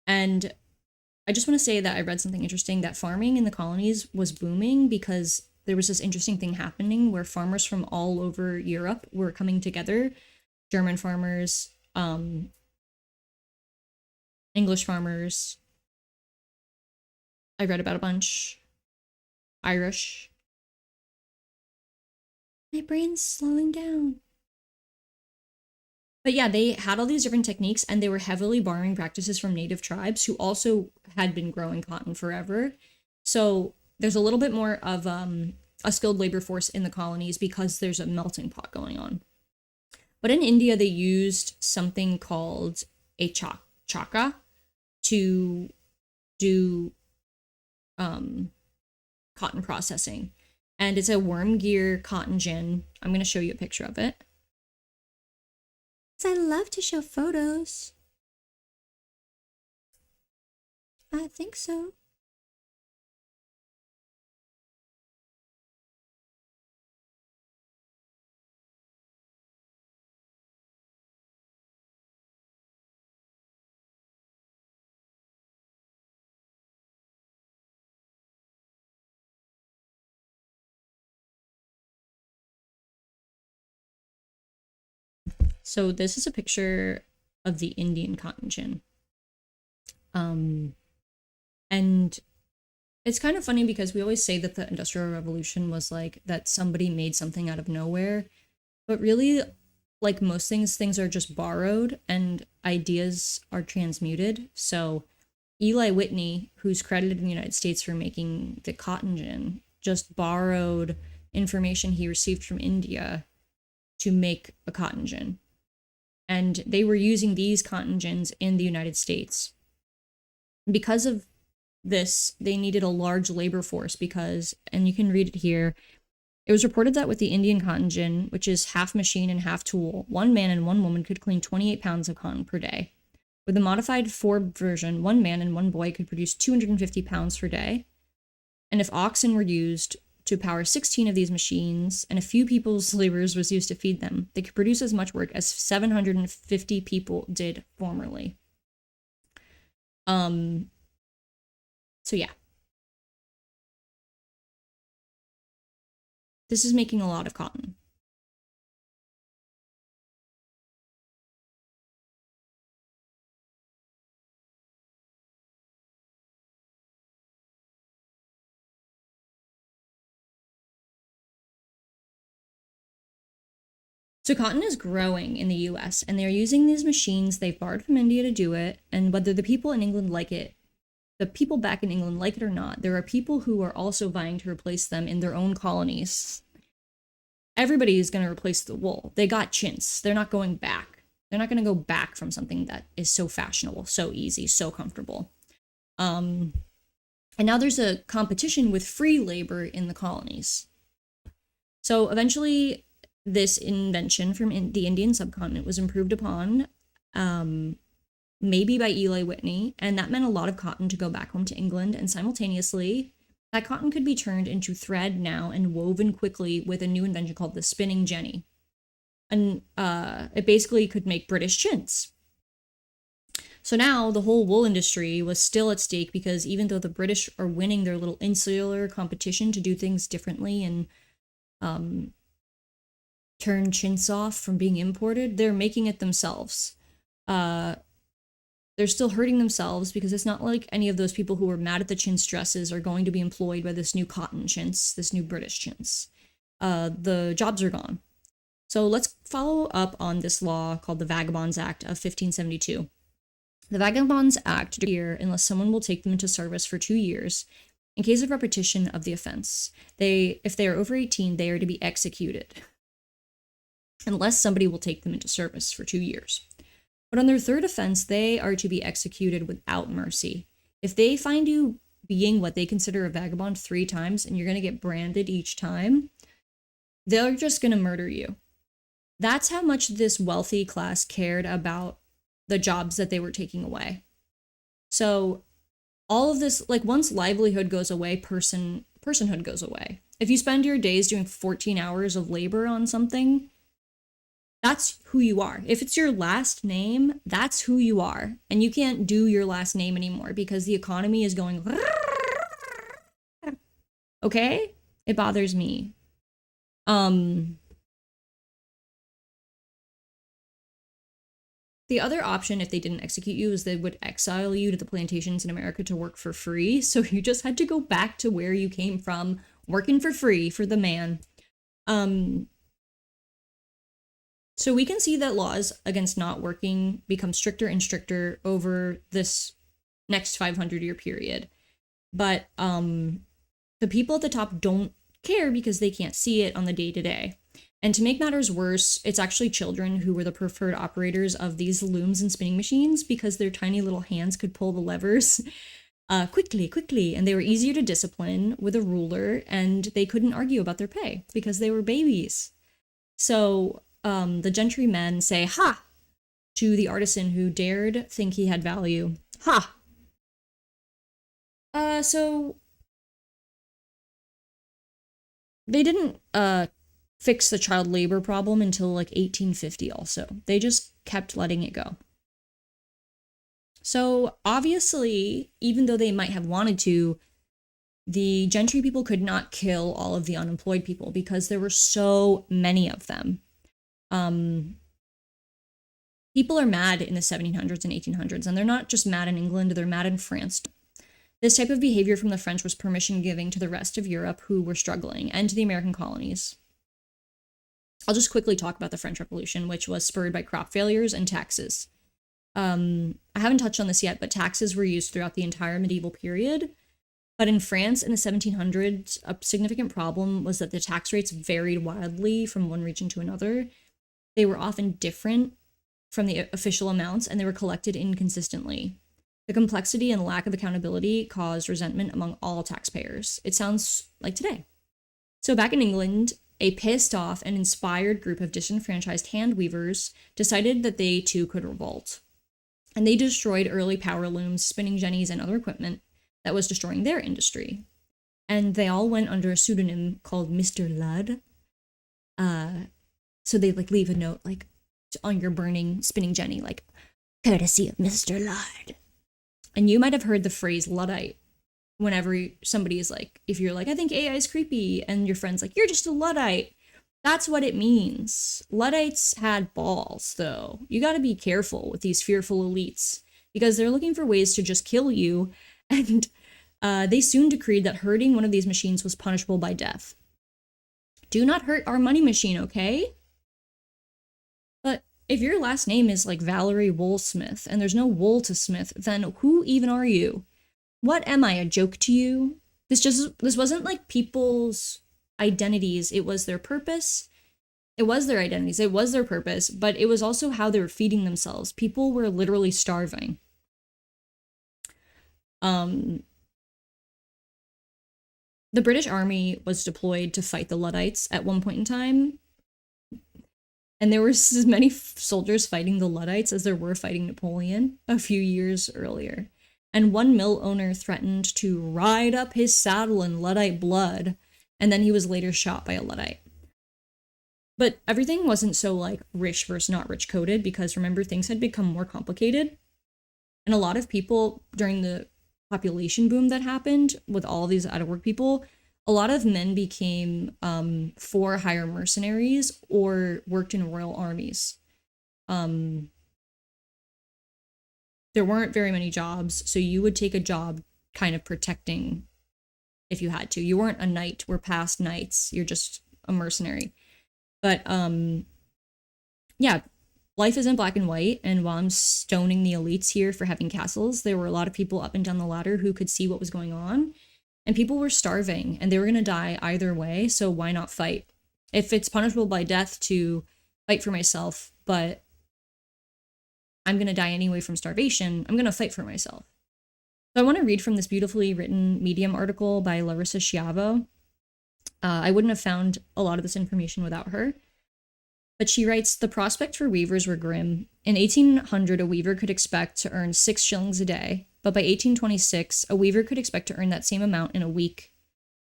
S1: And I just want to say that I read something interesting, that farming in the colonies was booming because there was this interesting thing happening where farmers from all over Europe were coming together. German farmers, English farmers. I read about a bunch. Irish. My brain's slowing down. But yeah, they had all these different techniques, and they were heavily borrowing practices from native tribes who also had been growing cotton forever. So there's a little bit more of a skilled labor force in the colonies because there's a melting pot going on. But in India, they used something called a chakra to do cotton processing. And it's a worm gear cotton gin. I'm going to show you a picture of it. I love to show photos. I think so. So this is a picture of the Indian cotton gin. And it's kind of funny because we always say that the Industrial Revolution was like that somebody made something out of nowhere. But really, like most things are just borrowed and ideas are transmuted. So Eli Whitney, who's credited in the United States for making the cotton gin, just borrowed information he received from India to make a cotton gin. And they were using these cotton gins in the United States. Because of this, they needed a large labor force because, and you can read it here, It was reported that with the Indian cotton gin, which is half machine and half tool, one man and one woman could clean 28 pounds of cotton per day. With the modified Ford version, one man and one boy could produce 250 pounds per day. And if oxen were used to power 16 of these machines, and a few people's laborers was used to feed them, they could produce as much work as 750 people did formerly. So yeah. This is making a lot of cotton. So cotton is growing in the US, and they're using these machines they've borrowed from India to do it, and whether the people in England like it, the people back in England like it or not, there are people who are also vying to replace them in their own colonies. Everybody is going to replace the wool. They got chintz. They're not going back. They're not going to go back from something that is so fashionable, so easy, so comfortable. And now there's a competition with free labor in the colonies. So eventually, this invention from the Indian subcontinent was improved upon, maybe by Eli Whitney, and that meant a lot of cotton to go back home to England, and simultaneously, that cotton could be turned into thread now and woven quickly with a new invention called the spinning jenny. And it basically could make British chintz. So now the whole wool industry was still at stake because even though the British are winning their little insular competition to do things differently and turn chintz off from being imported, they're making it themselves. They're still hurting themselves because it's not like any of those people who were mad at the chintz dresses are going to be employed by this new cotton chintz, this new British chintz. The jobs are gone. So let's follow up on this law called the Vagabonds Act of 1572. The Vagabonds Act here unless someone will take them into service for 2 years. In case of repetition of the offense, if they are over 18, they are to be executed, unless somebody will take them into service for 2 years. But on their third offense, they are to be executed without mercy. If they find you being what they consider a vagabond 3 times and you're going to get branded each time, they're just going to murder you. That's how much this wealthy class cared about the jobs that they were taking away. So all of this, like once livelihood goes away, personhood goes away. If you spend your days doing 14 hours of labor on something, that's who you are. If it's your last name, that's who you are. And you can't do your last name anymore because the economy is going... Okay? It bothers me. The other option, if they didn't execute you, is they would exile you to the plantations in America to work for free. So you just had to go back to where you came from, working for free for the man. So we can see that laws against not working become stricter and stricter over this next 500-year period. But the people at the top don't care because they can't see it on the day-to-day. And to make matters worse, it's actually children who were the preferred operators of these looms and spinning machines because their tiny little hands could pull the levers quickly, and they were easier to discipline with a ruler, and they couldn't argue about their pay because they were babies. So the gentry men say, "Ha!" to the artisan who dared think he had value. Ha! So they didn't fix the child labor problem until like 1850 also. They just kept letting it go. So obviously, even though they might have wanted to, the gentry people could not kill all of the unemployed people because there were so many of them. People are mad in the 1700s and 1800s, and they're not just mad in England, they're mad in France. This type of behavior from the French was permission giving to the rest of Europe who were struggling, and to the American colonies. I'll just quickly talk about the French Revolution, which was spurred by crop failures and taxes. I haven't touched on this yet, but taxes were used throughout the entire medieval period. But in France in the 1700s, a significant problem was that the tax rates varied wildly from one region to another. They were often different from the official amounts, and they were collected inconsistently. The complexity and lack of accountability caused resentment among all taxpayers. It sounds like today. So back in England, a pissed off and inspired group of disenfranchised hand weavers decided that they too could revolt. And they destroyed early power looms, spinning jennies, and other equipment that was destroying their industry. And they all went under a pseudonym called Mr. Ludd. So they like leave a note like on your burning spinning jenny, like, courtesy of Mr. Ludd. And you might have heard the phrase Luddite whenever somebody is like, if you're like, I think AI is creepy, and your friend's like, you're just a Luddite. That's what it means. Luddites had balls, though. You gotta be careful with these fearful elites, because they're looking for ways to just kill you, and they soon decreed that hurting one of these machines was punishable by death. Do not hurt our money machine, okay? But if your last name is like Valerie Woolsmith, and there's no wool to smith, then who even are you? What am I, a joke to you? This wasn't like people's identities, it was their purpose. It was their identities, it was their purpose, but it was also how they were feeding themselves. People were literally starving. The British Army was deployed to fight the Luddites at one point in time, and there were as many soldiers fighting the Luddites as there were fighting Napoleon a few years earlier. And one mill owner threatened to ride up his saddle in Luddite blood, and then he was later shot by a Luddite. But everything wasn't so like rich versus not rich coded, because remember, things had become more complicated. And a lot of people during the population boom that happened with all these out of work people, a lot of men became for hire mercenaries or worked in royal armies. There weren't very many jobs, so you would take a job kind of protecting if you had to. You weren't a knight, we're past knights, you're just a mercenary. But yeah, life isn't black and white, and while I'm stoning the elites here for having castles, there were a lot of people up and down the ladder who could see what was going on, and people were starving, and they were going to die either way, so why not fight? If it's punishable by death to fight for myself, but I'm going to die anyway from starvation, I'm going to fight for myself. So I want to read from this beautifully written Medium article by Larissa Schiavo. I wouldn't have found a lot of this information without her. But she writes, the prospect for weavers were grim. In 1800, a weaver could expect to earn 6 shillings a day, but by 1826, a weaver could expect to earn that same amount in a week.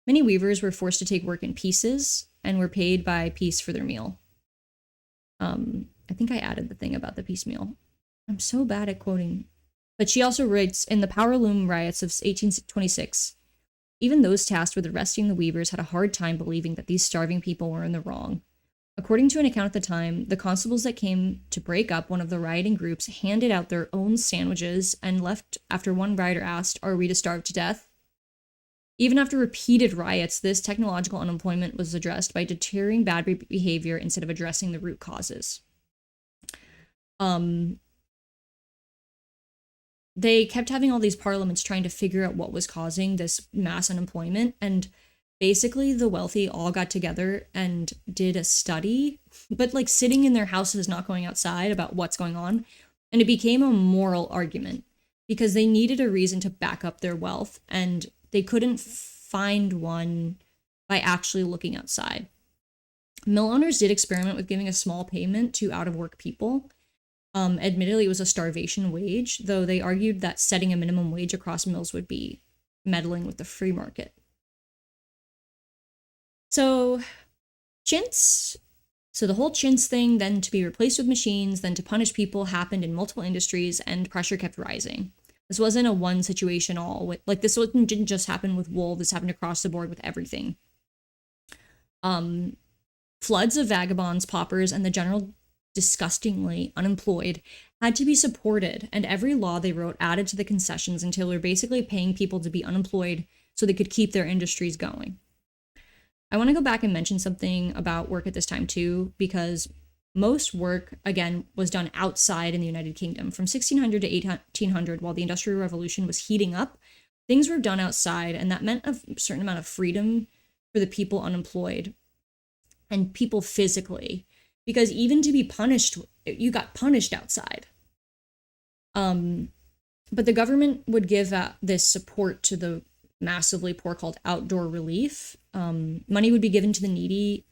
S1: Many weavers were forced to take work in pieces and were paid by piece for their meal. I think I added the thing about the piecemeal. I'm so bad at quoting. But she also writes, in the power loom riots of 1826, even those tasked with arresting the weavers had a hard time believing that these starving people were in the wrong. According to an account at the time, the constables that came to break up one of the rioting groups handed out their own sandwiches and left after one rioter asked, "Are we to starve to death?" Even after repeated riots, this technological unemployment was addressed by deterring bad behavior instead of addressing the root causes. They kept having all these parliaments trying to figure out what was causing this mass unemployment, and basically the wealthy all got together and did a study, but like sitting in their houses, not going outside, about what's going on, and it became a moral argument because they needed a reason to back up their wealth, and they couldn't find one by actually looking outside. Mill owners did experiment with giving a small payment to out-of-work people. Admittedly, it was a starvation wage, though they argued that setting a minimum wage across mills would be meddling with the free market. So, chintz. So the whole chintz thing, then to be replaced with machines, then to punish people, happened in multiple industries, and pressure kept rising. This wasn't a one situation all. Like, this didn't just happen with wool, this happened across the board with everything. Floods of vagabonds, paupers, and the general disgustingly unemployed had to be supported, and every law they wrote added to the concessions until they were basically paying people to be unemployed so they could keep their industries going. I want to go back and mention something about work at this time too, because most work, again, was done outside in the United Kingdom. From 1600 to 1800, while the Industrial Revolution was heating up, things were done outside, and that meant a certain amount of freedom for the people unemployed and people physically. Because even to be punished, you got punished outside. But the government would give this support to the massively poor called outdoor relief. Money would be given to the needy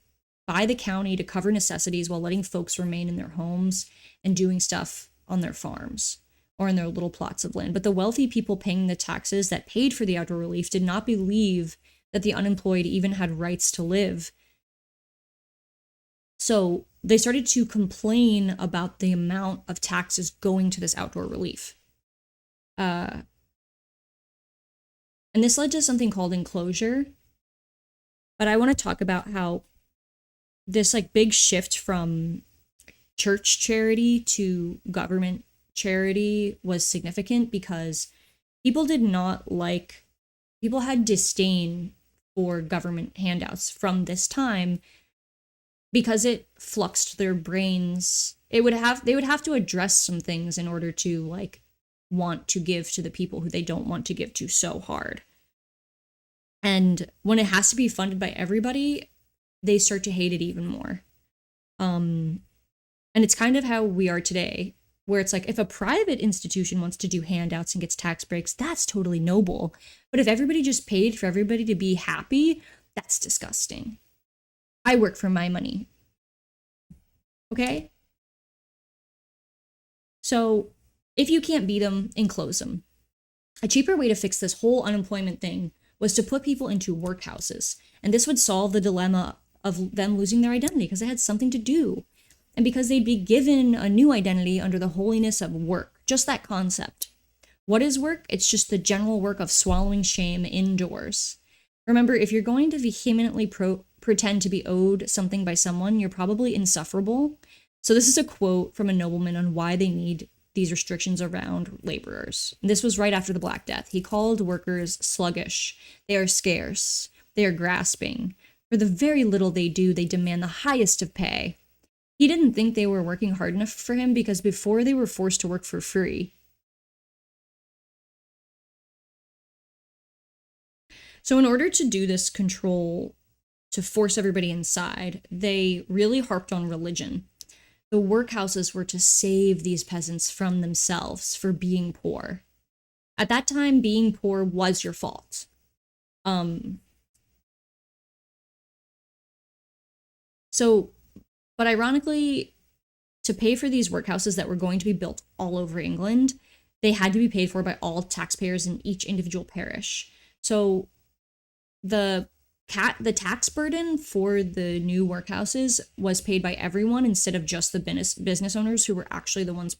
S1: by the county to cover necessities while letting folks remain in their homes and doing stuff on their farms or in their little plots of land. But the wealthy people paying the taxes that paid for the outdoor relief did not believe that the unemployed even had rights to live. So they started to complain about the amount of taxes going to this outdoor relief. And this led to something called enclosure. But I want to talk about how this like big shift from church charity to government charity was significant because people had disdain for government handouts from this time because it fluxed their brains. They would have to address some things in order to like want to give to the people who they don't want to give to so hard. And when it has to be funded by everybody, they start to hate it even more. And it's kind of how we are today, where it's like if a private institution wants to do handouts and gets tax breaks, that's totally noble. But if everybody just paid for everybody to be happy, that's disgusting. I work for my money. Okay? So if you can't beat them, enclose them. A cheaper way to fix this whole unemployment thing was to put people into workhouses. And this would solve the dilemma of them losing their identity because they had something to do. And because they'd be given a new identity under the holiness of work. Just that concept. What is work? It's just the general work of swallowing shame indoors. Remember, if you're going to vehemently pretend to be owed something by someone, you're probably insufferable. So this is a quote from a nobleman on why they need these restrictions around laborers. This was right after the Black Death. He called workers sluggish. They are scarce. They are grasping. For the very little they do, they demand the highest of pay. He didn't think they were working hard enough for him because before they were forced to work for free. So in order to do this control, to force everybody inside, they really harped on religion. The workhouses were to save these peasants from themselves for being poor. At that time, being poor was your fault. But ironically, to pay for these workhouses that were going to be built all over England, they had to be paid for by all taxpayers in each individual parish. So the tax burden for the new workhouses was paid by everyone instead of just the business owners who were actually the ones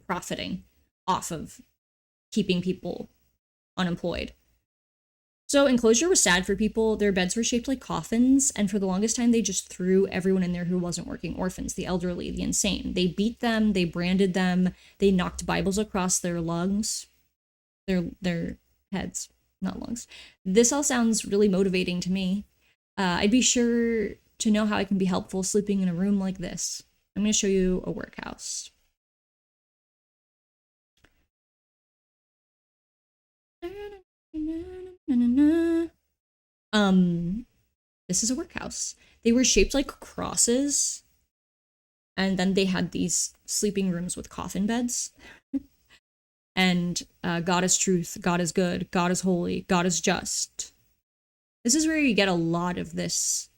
S1: profiting off of keeping people unemployed. So enclosure was sad for people. Their beds were shaped like coffins, and for the longest time, they just threw everyone in there who wasn't working, orphans, the elderly, the insane. They beat them, they branded them, they knocked Bibles across their lungs, their heads, not lungs. This all sounds really motivating to me. I'd be sure to know how I can be helpful sleeping in a room like this. I'm going to show you a workhouse. This is a workhouse. They were shaped like crosses, and then they had these sleeping rooms with coffin beds. And God is truth, God is good, God is holy, God is just. This is where you get a lot of this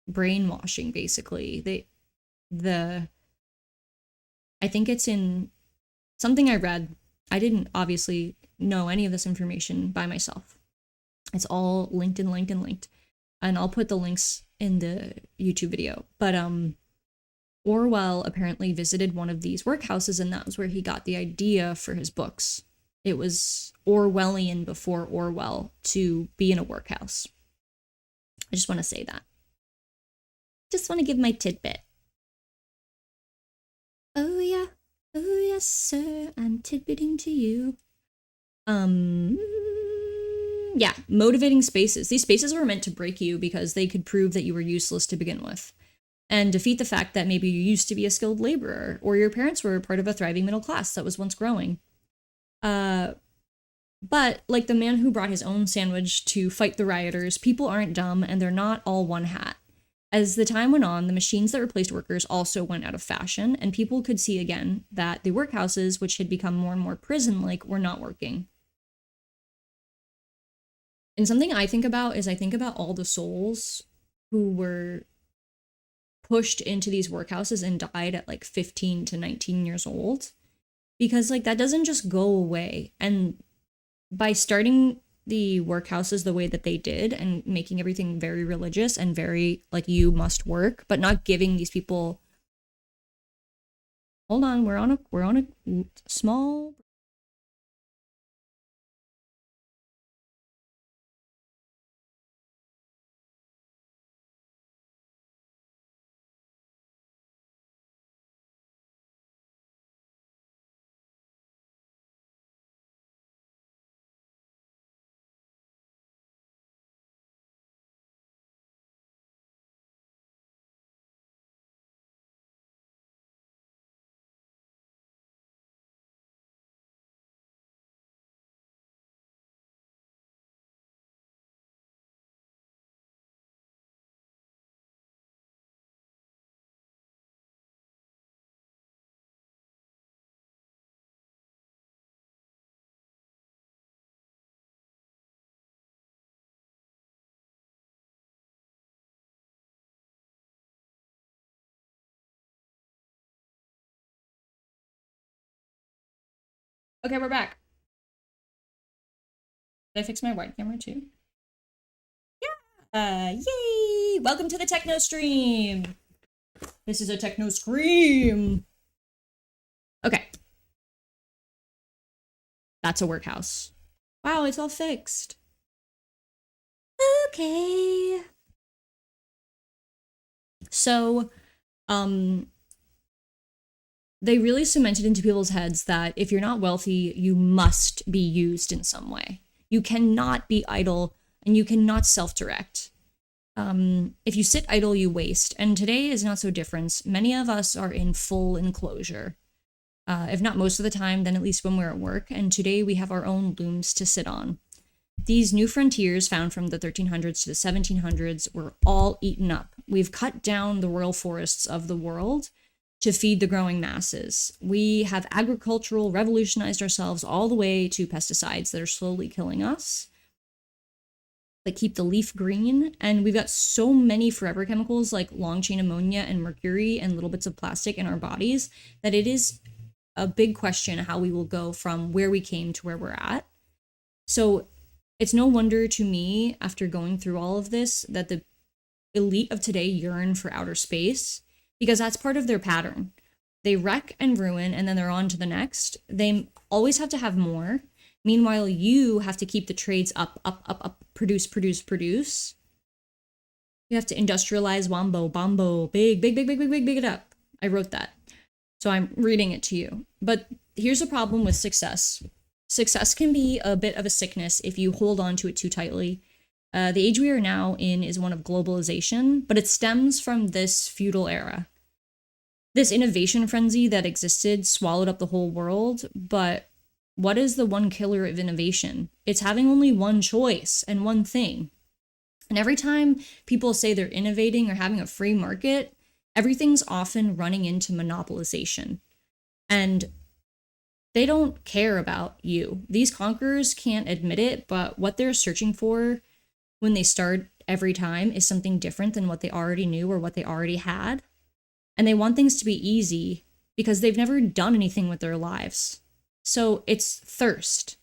S1: brainwashing, basically. I think it's in something I read. I didn't obviously know any of this information by myself. It's all linked. And I'll put the links in the YouTube video. But Orwell apparently visited one of these workhouses, and that was where he got the idea for his books. It was Orwellian before Orwell to be in a workhouse. I just want to say that. Just want to give my tidbit. Oh yeah, oh yes sir, I'm tidbitting to you. Yeah, motivating spaces. These spaces were meant to break you because they could prove that you were useless to begin with, and defeat the fact that maybe you used to be a skilled laborer, or your parents were part of a thriving middle class that was once growing. But like the man who brought his own sandwich to fight the rioters, people aren't dumb, and they're not all one hat. As the time went on, the machines that replaced workers also went out of fashion, and people could see again that the workhouses, which had become more and more prison-like, were not working. And something I think about is I think about all the souls who were pushed into these workhouses and died at like 15 to 19 years old, because like that doesn't just go away. And by starting the workhouses the way that they did and making everything very religious and very like you must work, but not giving these people, hold on, we're on a small, okay, we're back. Did I fix my wide camera too? Yay! Welcome to the Techno stream. This is a Techno scream. Okay. That's a workhouse. Wow, it's all fixed. Okay. So, they really cemented into people's heads that if you're not wealthy, you must be used in some way. You cannot be idle and you cannot self-direct. If you sit idle, you waste. And today is not so different. Many of us are in full enclosure. If not most of the time, then at least when we're at work. And today we have our own looms to sit on. These new frontiers found from the 1300s to the 1700s were all eaten up. We've cut down the royal forests of the world to feed the growing masses. We have agricultural revolutionized ourselves all the way to pesticides that are slowly killing us, that keep the leaf green. And we've got so many forever chemicals like long chain ammonia and mercury and little bits of plastic in our bodies that it is a big question how we will go from where we came to where we're at. So it's no wonder to me, after going through all of this, that the elite of today yearn for outer space, because that's part of their pattern. They wreck and ruin, and then they're on to the next. They always have to have more. Meanwhile, you have to keep the trades up, produce. You have to industrialize wombo, bombo, big it up. I wrote that. So I'm reading it to you. But here's the problem with success. Success can be a bit of a sickness if you hold on to it too tightly. The age we are now in is one of globalization, but it stems from this feudal era. This innovation frenzy that existed swallowed up the whole world, but what is the one killer of innovation? It's having only one choice and one thing. And every time people say they're innovating or having a free market, everything's often running into monopolization. And they don't care about you. These conquerors can't admit it, but what they're searching for when they start every time is something different than what they already knew or what they already had. And they want things to be easy because they've never done anything with their lives. So it's thirst.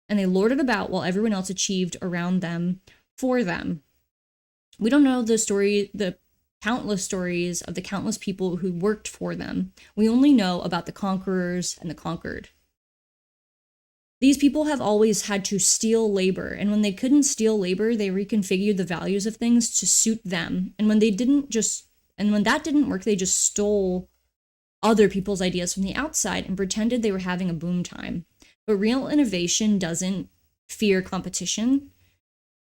S1: And they lord it about while everyone else achieved around them for them. We don't know the countless stories of the countless people who worked for them. We only know about the conquerors and the conquered. These people have always had to steal labor, and when they couldn't steal labor, they reconfigured the values of things to suit them. And when that didn't work, they just stole other people's ideas from the outside and pretended they were having a boom time. But real innovation doesn't fear competition.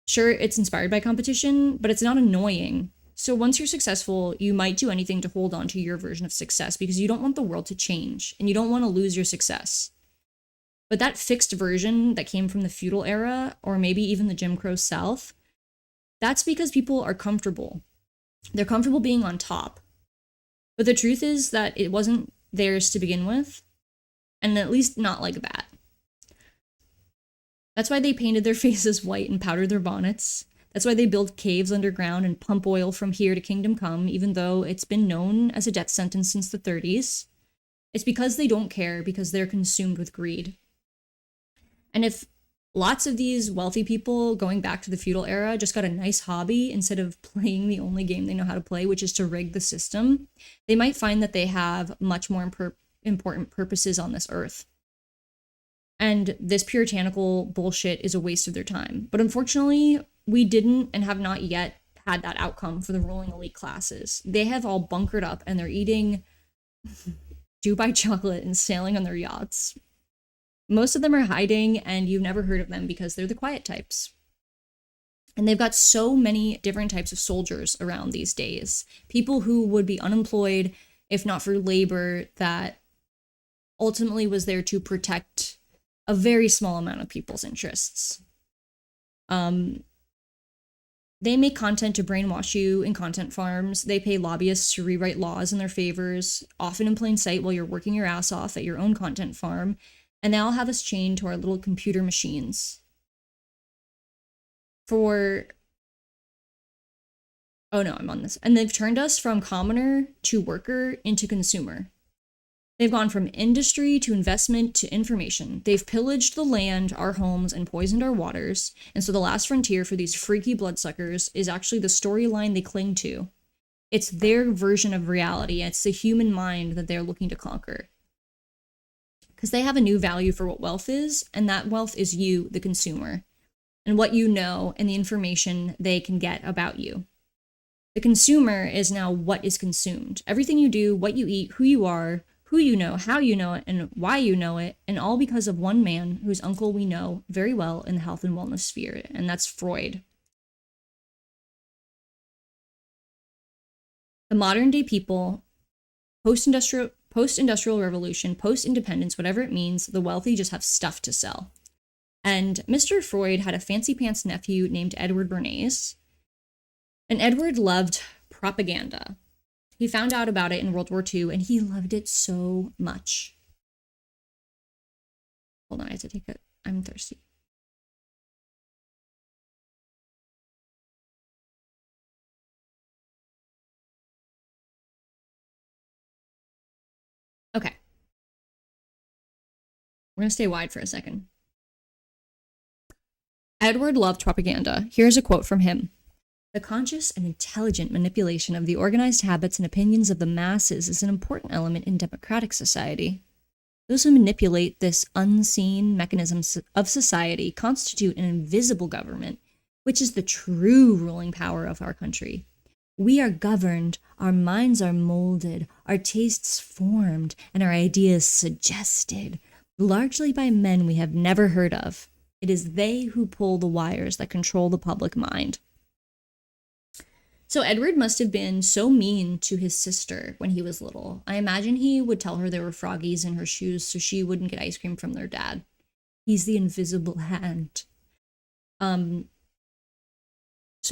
S1: Sure, it's inspired by competition, but it's not annoying. So once you're successful, you might do anything to hold on to your version of success because you don't want the world to change and you don't want to lose your success. But that fixed version that came from the feudal era, or maybe even the Jim Crow South, that's because people are comfortable. They're comfortable being on top. But the truth is that it wasn't theirs to begin with, and at least not like that. That's why they painted their faces white and powdered their bonnets. That's why they build caves underground and pump oil from here to Kingdom Come, even though it's been known as a death sentence since the 30s. It's because they don't care, because they're consumed with greed. And if lots of these wealthy people going back to the feudal era just got a nice hobby instead of playing the only game they know how to play, which is to rig the system, they might find that they have much more important purposes on this earth. And this puritanical bullshit is a waste of their time. But unfortunately, we didn't and have not yet had that outcome for the ruling elite classes. They have all bunkered up and they're eating Dubai chocolate and sailing on their yachts. Most of them are hiding and you've never heard of them because they're the quiet types. And they've got so many different types of soldiers around these days. People who would be unemployed if not for labor that ultimately was there to protect a very small amount of people's interests. They make content to brainwash you in content farms. They pay lobbyists to rewrite laws in their favors, often in plain sight while you're working your ass off at your own content farm. And they all have us chained to our little computer machines. Oh no, I'm on this. And they've turned us from commoner to worker into consumer. They've gone from industry to investment to information. They've pillaged the land, our homes, and poisoned our waters. And so the last frontier for these freaky bloodsuckers is actually the storyline they cling to. It's their version of reality. It's the human mind that they're looking to conquer. Because they have a new value for what wealth is, and that wealth is you, the consumer, and what you know and the information they can get about you. The consumer is now what is consumed. Everything you do, what you eat, who you are, who you know, how you know it, and why you know it, and all because of one man whose uncle we know very well in the health and wellness sphere, and that's Freud. The modern day people, post-industrial revolution, post-independence, whatever it means, the wealthy just have stuff to sell. And Mr. Freud had a fancy pants nephew named Edward Bernays, and Edward loved propaganda. He found out about it in World War II, and he loved it so much. Hold on, I have to take it. I'm thirsty. Okay. We're going to stay wide for a second. Edward loved propaganda. Here's a quote from him. The conscious and intelligent manipulation of the organized habits and opinions of the masses is an important element in democratic society. Those who manipulate this unseen mechanism of society constitute an invisible government, which is the true ruling power of our country. We are governed, our minds are molded, our tastes formed, and our ideas suggested, largely by men we have never heard of. It is they who pull the wires that control the public mind. So Edward must have been so mean to his sister when he was little. I imagine he would tell her there were froggies in her shoes so she wouldn't get ice cream from their dad. He's the invisible hand. So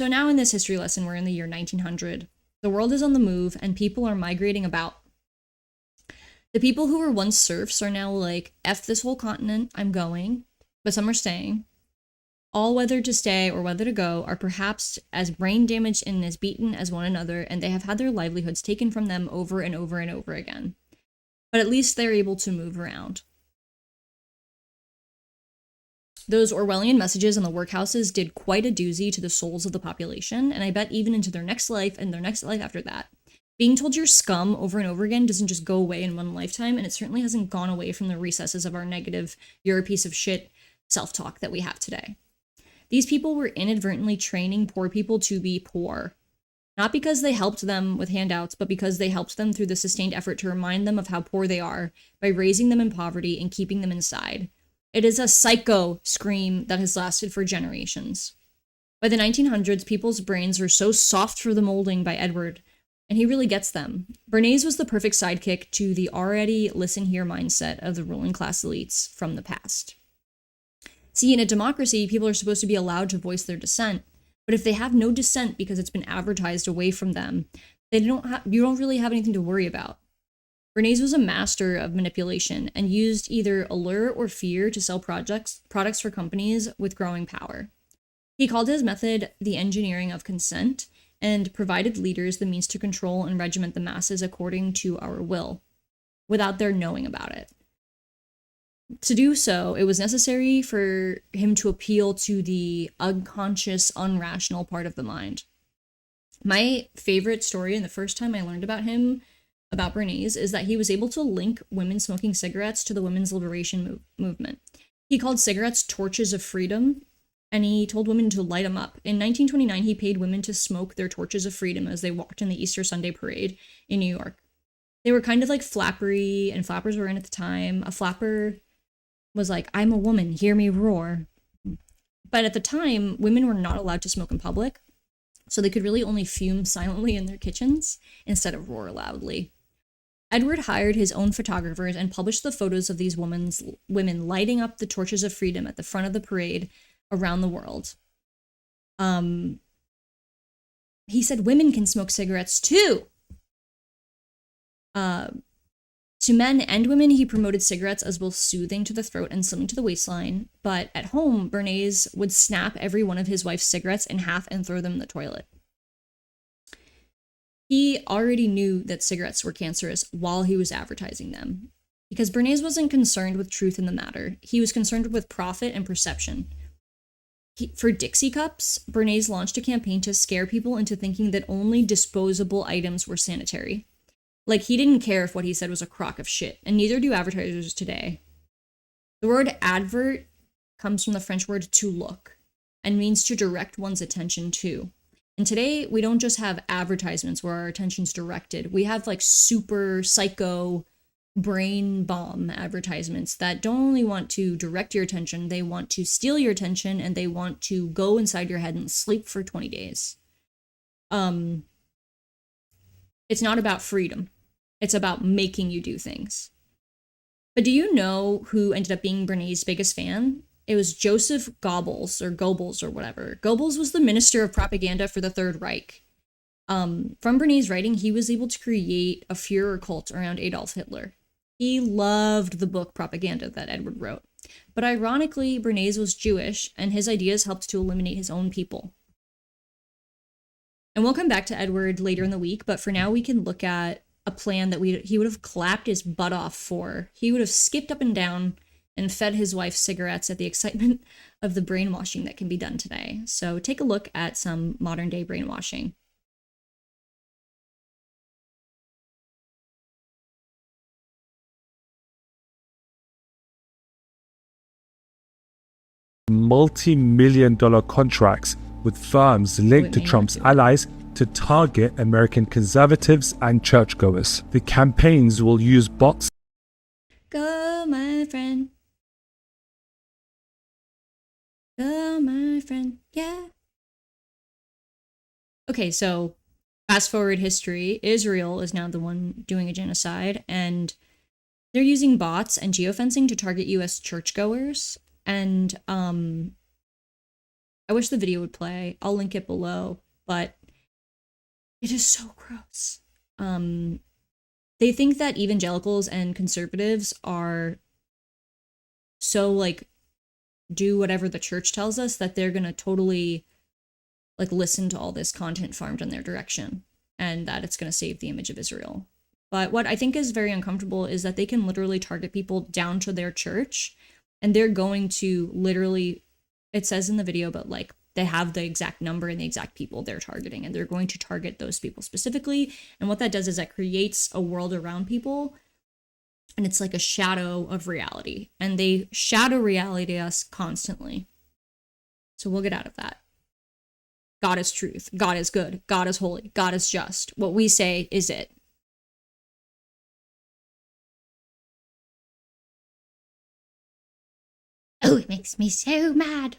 S1: now in this history lesson, we're in the year 1900. The world is on the move and people are migrating about. The people who were once serfs are now like, F this whole continent, I'm going. But some are staying. All whether to stay or whether to go are perhaps as brain damaged and as beaten as one another, and they have had their livelihoods taken from them over and over and over again. But at least they're able to move around. Those Orwellian messages in the workhouses did quite a doozy to the souls of the population, and I bet even into their next life and their next life after that. Being told you're scum over and over again doesn't just go away in one lifetime, and it certainly hasn't gone away from the recesses of our negative, you're a piece of shit self-talk that we have today. These people were inadvertently training poor people to be poor. Not because they helped them with handouts, but because they helped them through the sustained effort to remind them of how poor they are by raising them in poverty and keeping them inside. It is a psycho scream that has lasted for generations. By the 1900s, people's brains were so soft for the molding by Edward, and he really gets them. Bernays was the perfect sidekick to the already listen here mindset of the ruling class elites from the past. See, in a democracy, people are supposed to be allowed to voice their dissent, but if they have no dissent because it's been advertised away from them, you don't really have anything to worry about. Bernays was a master of manipulation and used either allure or fear to sell products for companies with growing power. He called his method the engineering of consent and provided leaders the means to control and regiment the masses according to our will, without their knowing about it. To do so, it was necessary for him to appeal to the unconscious, unrational part of the mind. My favorite story, and the first time I learned about him, about Bernays, is that he was able to link women smoking cigarettes to the women's liberation movement. He called cigarettes torches of freedom, and he told women to light them up. In 1929, he paid women to smoke their torches of freedom as they walked in the Easter Sunday parade in New York. They were kind of like flappery, and flappers were in at the time. A flapper was like, I'm a woman, hear me roar. But at the time, women were not allowed to smoke in public, so they could really only fume silently in their kitchens instead of roar loudly. Edward hired his own photographers and published the photos of these women lighting up the torches of freedom at the front of the parade around the world. He said women can smoke cigarettes too. To men and women, he promoted cigarettes as both soothing to the throat and slimming to the waistline. But at home, Bernays would snap every one of his wife's cigarettes in half and throw them in the toilet. He already knew that cigarettes were cancerous while he was advertising them, because Bernays wasn't concerned with truth in the matter. He was concerned with profit and perception. For Dixie cups, Bernays launched a campaign to scare people into thinking that only disposable items were sanitary. Like, he didn't care if what he said was a crock of shit, and neither do advertisers today. The word advert comes from the French word to look, and means to direct one's attention to. And today, we don't just have advertisements where our attention's directed. We have, like, super psycho brain bomb advertisements that don't only want to direct your attention, they want to steal your attention, and they want to go inside your head and sleep for 20 days. It's not about freedom. It's about making you do things. But do you know who ended up being Bernays' biggest fan? It was Joseph Goebbels or whatever. Goebbels was the minister of propaganda for the Third Reich. From Bernays' writing, he was able to create a Führer cult around Adolf Hitler. He loved the book Propaganda that Edward wrote. But ironically, Bernays was Jewish, and his ideas helped to eliminate his own people. And we'll come back to Edward later in the week, but for now we can look at a plan that he would have clapped his butt off for. He would have skipped up and down and fed his wife cigarettes at the excitement of the brainwashing that can be done today. So take a look at some modern day brainwashing.
S2: Multi-million-dollar contracts with firms linked to Trump's allies to target American conservatives and churchgoers. The campaigns will use bots.
S1: Go, my friend. Go, my friend. Yeah. Okay, so fast forward history. Israel is now the one doing a genocide, and they're using bots and geofencing to target U.S. churchgoers. And I wish the video would play. I'll link it below, but it is so gross. They think that evangelicals and conservatives are so, like, do whatever the church tells us that they're gonna totally, like, listen to all this content farmed in their direction, and that it's gonna save the image of Israel. But what I think is very uncomfortable is that they can literally target people down to their church, and they're going to literally, it says in the video, but like they have the exact number and the exact people they're targeting, and they're going to target those people specifically. And what that does is that creates a world around people, and it's like a shadow of reality, and they shadow reality to us constantly. So we'll get out of that. God is truth. God is good. God is holy. God is just. What we say is it. Oh, it makes me so mad.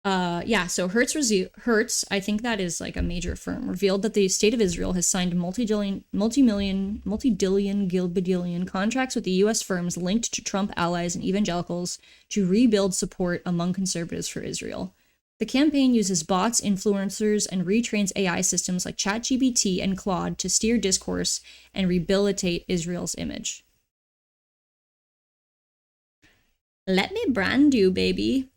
S1: Yeah, so Hertz, I think that is like a major firm, revealed that the state of Israel has signed multi-billion gilbadillion contracts with the U.S. firms linked to Trump allies and evangelicals to rebuild support among conservatives for Israel. The campaign uses bots, influencers, and retrains AI systems like ChatGPT and Claude to steer discourse and rehabilitate Israel's image. Let me brand you, baby.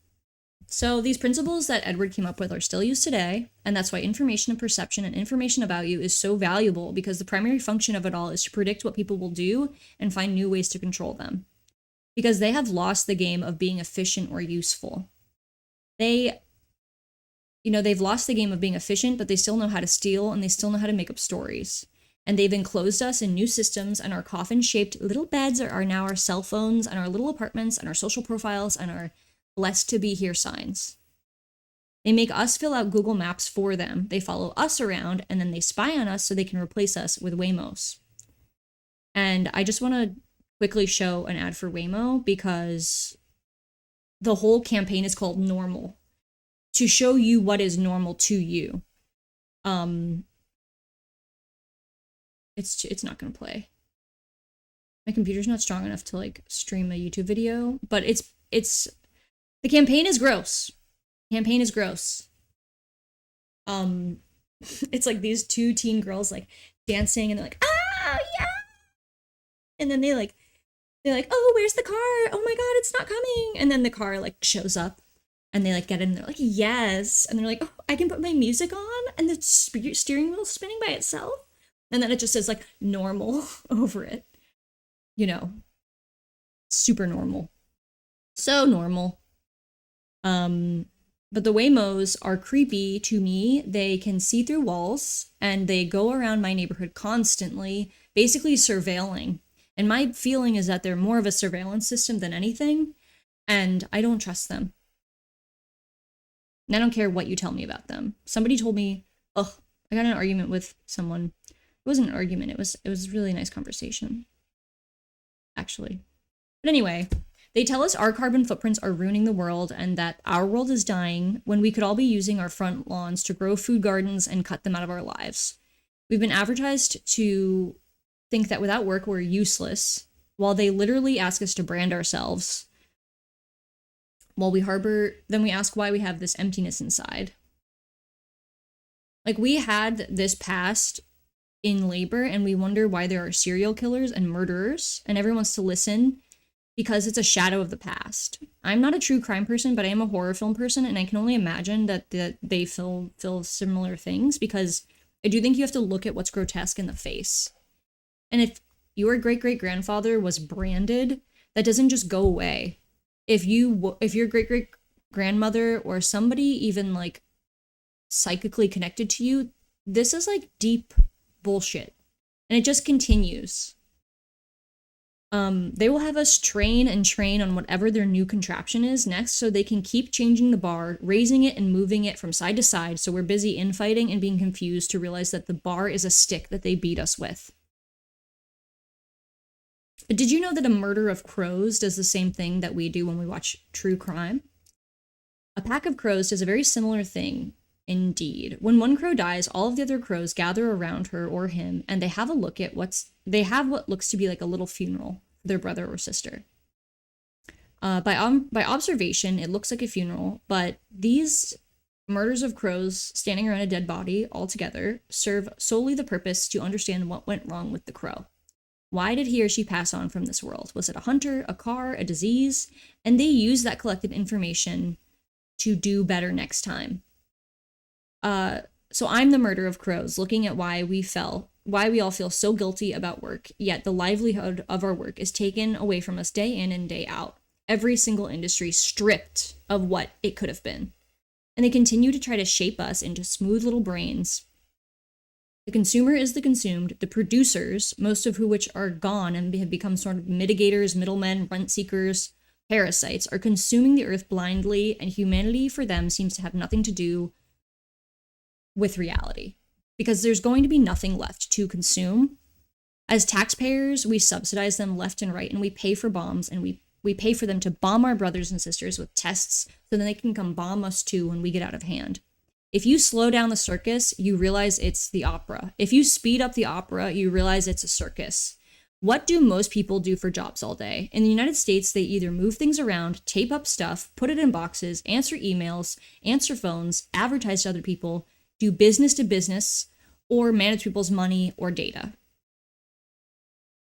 S1: So these principles that Edward came up with are still used today, and that's why information and perception and information about you is so valuable, because the primary function of it all is to predict what people will do and find new ways to control them. Because they have lost the game of being efficient or useful. They've lost the game of being efficient, but they still know how to steal and they still know how to make up stories. And they've enclosed us in new systems, and our coffin-shaped little beds are now our cell phones and our little apartments and our social profiles and our blessed to be here signs. They make us fill out Google Maps for them. They follow us around, and then they spy on us so they can replace us with Waymos. And I just want to quickly show an ad for Waymo, because the whole campaign is called Normal, to show you what is normal to you. It's not gonna play. My computer's not strong enough to like stream a YouTube video, but the campaign is gross. Campaign is gross. It's like these two teen girls like dancing, and they're like, ah, yeah, and then they're like, oh, where's the car? Oh my god, it's not coming. And then the car like shows up, and they like get in, and they're like, yes, and they're like, oh, I can put my music on, and the steering wheel's spinning by itself, and then it just says like normal over it. Super normal. So normal. But the Waymos are creepy to me. They can see through walls, and they go around my neighborhood constantly, basically surveilling. And my feeling is that they're more of a surveillance system than anything, and I don't trust them. And I don't care what you tell me about them. Somebody told me, I got in an argument with someone. It wasn't an argument, it was a really nice conversation, actually. But anyway, they tell us our carbon footprints are ruining the world, and that our world is dying when we could all be using our front lawns to grow food gardens and cut them out of our lives. We've been advertised to think that without work we're useless, while they literally ask us to brand ourselves. Then we ask why we have this emptiness inside. Like, we had this past in labor, and we wonder why there are serial killers and murderers, and everyone wants to listen because it's a shadow of the past. I'm not a true crime person, but I am a horror film person, and I can only imagine that they feel similar things, because I do think you have to look at what's grotesque in the face. And if your great-great-grandfather was branded, that doesn't just go away. If your great-great-grandmother or somebody even like psychically connected to you, this is like deep bullshit. And it just continues. They will have us train on whatever their new contraption is next, so they can keep changing the bar, raising it and moving it from side to side, so we're busy infighting and being confused to realize that the bar is a stick that they beat us with. Did you know that a murder of crows does the same thing that we do when we watch true crime? A pack of crows does a very similar thing, indeed. When one crow dies, all of the other crows gather around her or him, and they have a look at what looks to be like a little funeral for their brother or sister. By observation, it looks like a funeral, but these murders of crows standing around a dead body all together serve solely the purpose to understand what went wrong with the crow. Why did he or she pass on from this world? Was it a hunter, a car, a disease? And they use that collected information to do better next time. So I'm the murder of crows, looking at why we all feel so guilty about work, yet the livelihood of our work is taken away from us day in and day out. Every single industry stripped of what it could have been. And they continue to try to shape us into smooth little brains. The consumer is the consumed, the producers, most of which are gone and have become sort of mitigators, middlemen, rent seekers, parasites, are consuming the earth blindly, and humanity for them seems to have nothing to do with reality, because there's going to be nothing left to consume. As taxpayers, we subsidize them left and right, and we pay for bombs, and we pay for them to bomb our brothers and sisters with tests so then they can come bomb us too when we get out of hand. If you slow down the circus, you realize it's the opera. If you speed up the opera, you realize it's a circus. What do most people do for jobs all day? In the United States, they either move things around, tape up stuff, put it in boxes, answer emails, answer phones, advertise to other people, do business to business, or manage people's money or data.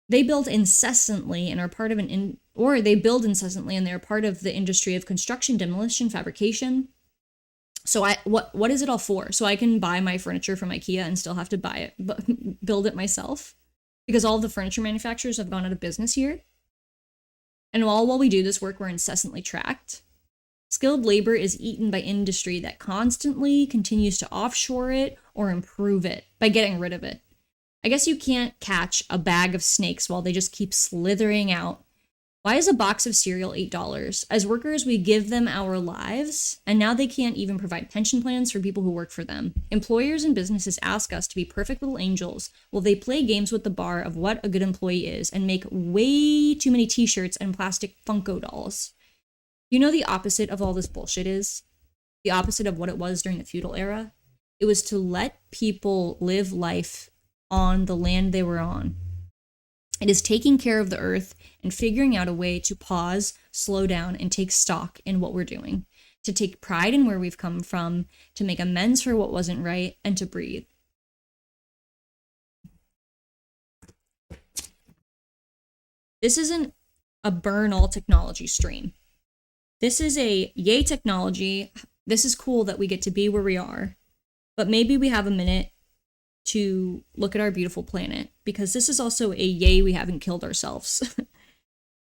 S1: They build incessantly and are part of they build incessantly and they're part of the industry of construction, demolition, fabrication. So what is it all for? So I can buy my furniture from IKEA and still have to buy it, but build it myself, because all the furniture manufacturers have gone out of business here. And while we do this work, we're incessantly tracked. Skilled labor is eaten by industry that constantly continues to offshore it or improve it by getting rid of it. I guess you can't catch a bag of snakes while they just keep slithering out. Why is a box of cereal $8? As workers, we give them our lives, and now they can't even provide pension plans for people who work for them. Employers and businesses ask us to be perfect little angels while they play games with the bar of what a good employee is and make way too many t-shirts and plastic Funko dolls. You know the opposite of all this bullshit is? The opposite of what it was during the feudal era? It was to let people live life on the land they were on. It is taking care of the earth and figuring out a way to pause, slow down, and take stock in what we're doing, to take pride in where we've come from, to make amends for what wasn't right, and to breathe. This isn't a burn all technology stream. This is a yay technology. This is cool that we get to be where we are, but maybe we have a minute to look at our beautiful planet, because this is also a yay we haven't killed ourselves.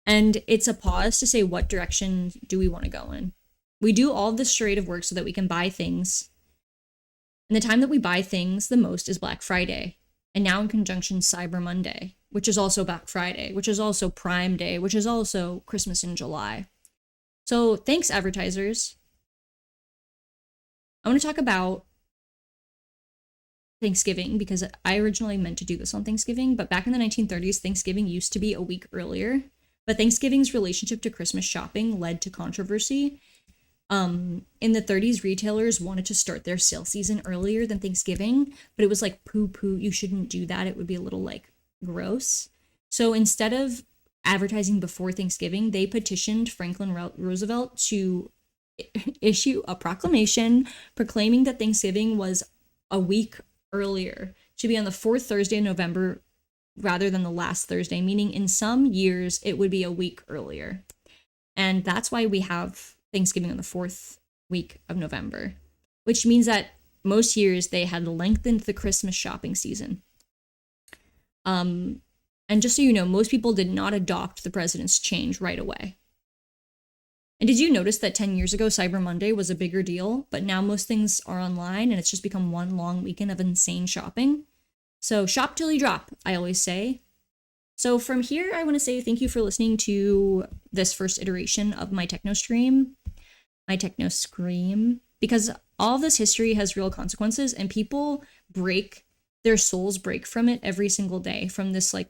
S1: And it's a pause to say, what direction do we want to go in? We do all this charade of work so that we can buy things. And the time that we buy things the most is Black Friday. And now in conjunction, Cyber Monday, which is also Black Friday, which is also Prime Day, which is also Christmas in July. So thanks, advertisers. I want to talk about Thanksgiving, because I originally meant to do this on Thanksgiving, but back in the 1930s, Thanksgiving used to be a week earlier. But Thanksgiving's relationship to Christmas shopping led to controversy. In the 30s, retailers wanted to start their sale season earlier than Thanksgiving, but it was like, poo-poo, you shouldn't do that. It would be a little, like, gross. So instead of advertising before Thanksgiving, they petitioned Franklin Roosevelt to issue a proclamation proclaiming that Thanksgiving was a week earlier, to be on the fourth Thursday of November rather than the last Thursday, meaning in some years it would be a week earlier. And that's why we have Thanksgiving on the fourth week of November, which means that most years they had lengthened the Christmas shopping season. And just so you know, most people did not adopt the president's change right away. And did you notice that 10 years ago, Cyber Monday was a bigger deal, but now most things are online and it's just become one long weekend of insane shopping? So shop till you drop, I always say. So from here, I want to say thank you for listening to this first iteration of my Techno stream, my Techno Scream, because all this history has real consequences and people their souls break from it every single day, from this like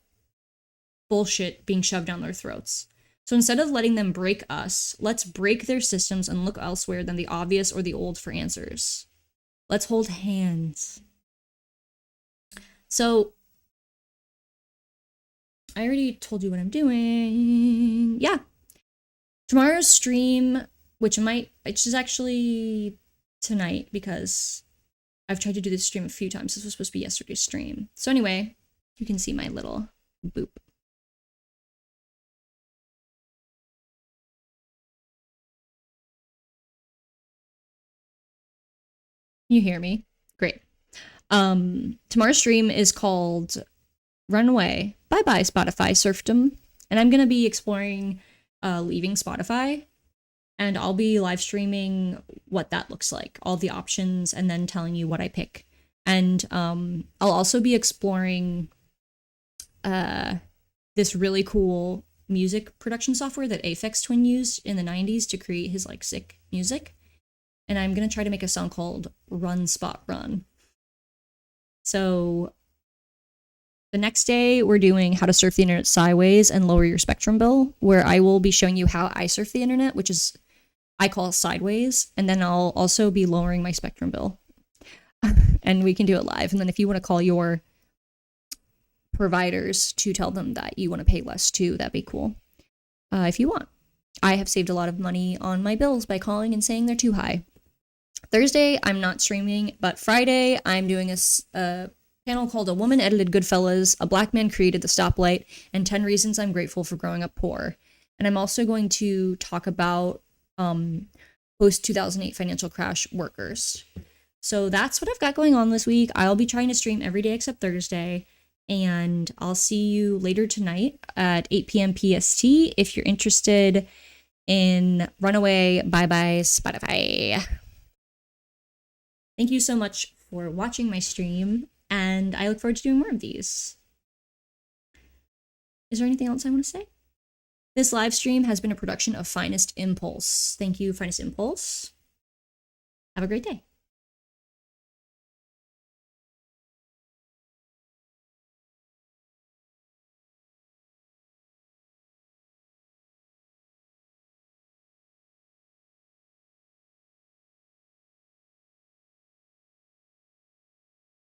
S1: bullshit being shoved down their throats. So instead of letting them break us, let's break their systems and look elsewhere than the obvious or the old for answers. Let's hold hands. So I already told you what I'm doing. Yeah. Tomorrow's stream, which is actually tonight because I've tried to do this stream a few times. This was supposed to be yesterday's stream. So anyway, you can see my little boop. You hear me? Great. Tomorrow's stream is called Runaway. Bye-bye, Spotify serfdom. And I'm going to be exploring leaving Spotify. And I'll be live streaming what that looks like, all the options, and then telling you what I pick. And I'll also be exploring this really cool music production software that Aphex Twin used in the 90s to create his like sick music. And I'm going to try to make a song called Run Spot Run. So the next day we're doing how to surf the internet sideways and lower your spectrum bill, where I will be showing you how I surf the internet, which is I call sideways. And then I'll also be lowering my spectrum bill and we can do it live. And then if you want to call your providers to tell them that you want to pay less too. That'd be cool. If you want. I have saved a lot of money on my bills by calling and saying they're too high. Thursday, I'm not streaming, but Friday, I'm doing a panel called A Woman Edited Goodfellas, A Black Man Created the Stoplight, and 10 Reasons I'm Grateful for Growing Up Poor. And I'm also going to talk about post-2008 financial crash workers. So that's what I've got going on this week. I'll be trying to stream every day except Thursday. And I'll see you later tonight at 8 p.m. PST if you're interested in Runaway Bye-Bye Spotify. Thank you so much for watching my stream, and I look forward to doing more of these. Is there anything else I want to say? This live stream has been a production of Finest Impulse. Thank you, Finest Impulse. Have a great day.